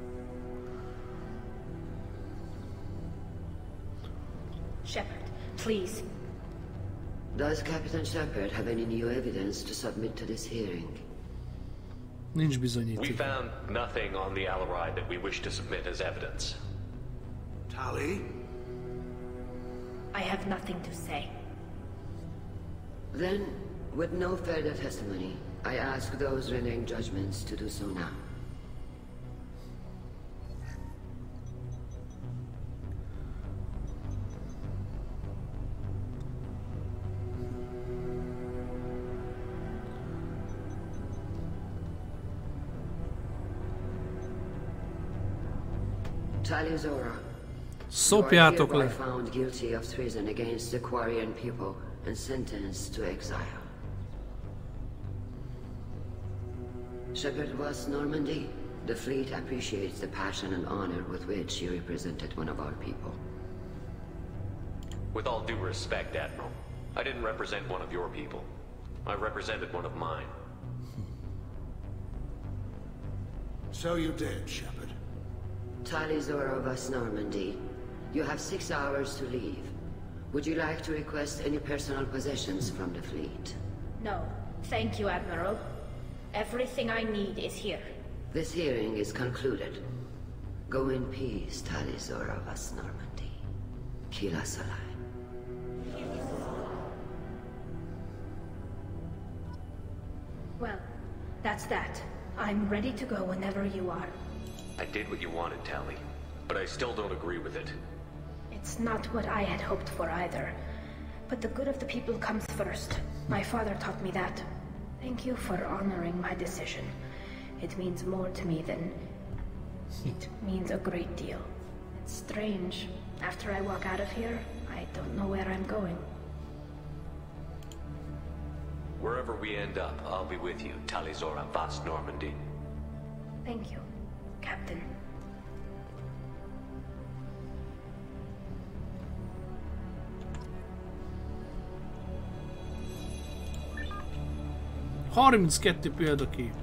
Shepard, please. Does Captain Shepard have any new evidence to submit to this hearing? Nincs We bizonyíték. found nothing on the Alarai that we wish to submit as evidence. Tali? I have nothing to say. Then, with no further testimony, I ask those rendering judgments to do so now. Tali'Zorah, Szopjátok you are le! hereby found guilty of treason against the Quarian people and sentenced to exile. Shepard was Normandy. The fleet appreciates the passion and honor with which you represented one of our people. With all due respect, Admiral, I didn't represent one of your people. I represented one of mine. So you did, Shepard. Tali'Zorah of us Normandy, you have 6 hours to leave. Would you like to request any personal possessions from the fleet? No, thank you, Admiral. Everything I need is here. This hearing is concluded. Go in peace, Tali'Zorah of us Normandy. Kila Salai. Well, that's that. I'm ready to go whenever you are. I did what you wanted, Tali, but I still don't agree with it. It's not what I had hoped for either. But the good of the people comes first. My father taught me that. Thank you for honoring my decision. It means more to me than... It means a great deal. It's strange. After I walk out of here, I don't know where I'm going. Wherever we end up, I'll be with you, Tali'Zorah Vas Normandy. Thank you, Captain. Harminckettő példakép.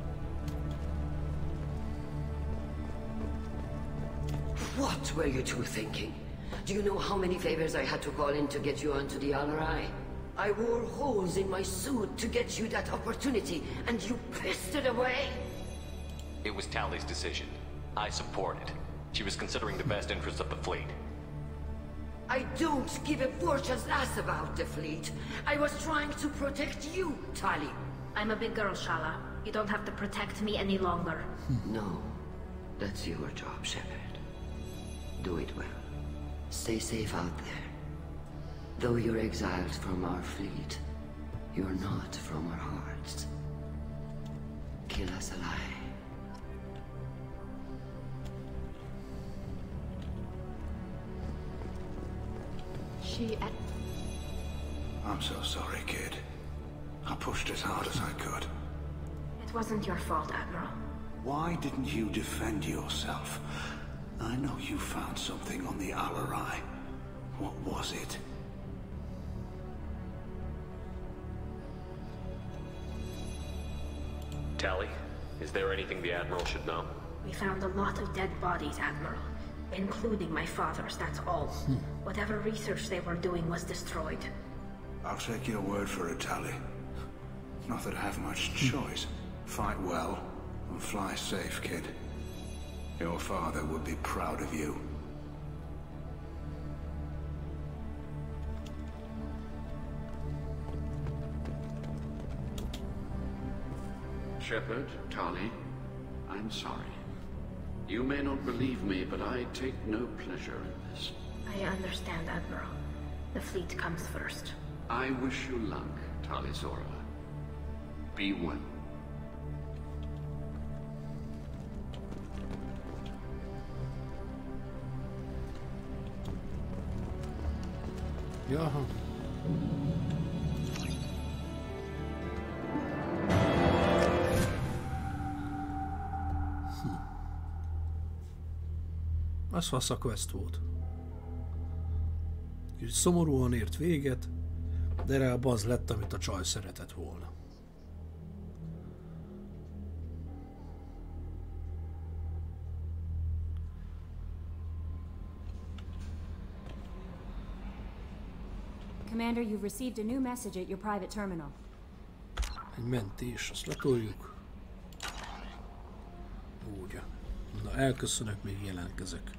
What were you two thinking? Do you know how many favors I had to call in to get you onto the Al-Rai? I wore holes in my suit to get you that opportunity, and you pissed it away? It was Tali's decision. I support it. She was considering the best interests of the fleet. I don't give a fortune's ass about the fleet. I was trying to protect you, Tali. I'm a big girl, Shala. You don't have to protect me any longer. No. That's your job, Shepard. Do it well. Stay safe out there. Though you're exiled from our fleet, you're not from our hearts. Kill us alive. I'm so sorry, kid. I pushed as hard as I could. It wasn't your fault, Admiral. Why didn't you defend yourself? I know you found something on the Al-Rai. What was it? Tali, is there anything the Admiral should know? We found a lot of dead bodies, Admiral. Including my father's, that's all. Whatever research they were doing was destroyed. I'll take your word for it, Tali. Not that I have much choice. Fight well, and fly safe, kid. Your father would be proud of you. Shepard, Tali, I'm sorry. You may not believe me, but I take no pleasure in this. I understand, Admiral. The fleet comes first. I wish you luck, Tali'Zorah. Be well. Jaha. Az fasz a quest volt. Úgyhogy szomorúan ért véget, de legalább az lett, amit a csaj szeretett volna. Commander, you've received a new message at your private terminal. Egy mentés, azt letoljuk. Úgy. Na, elköszönök, még jelentkezek.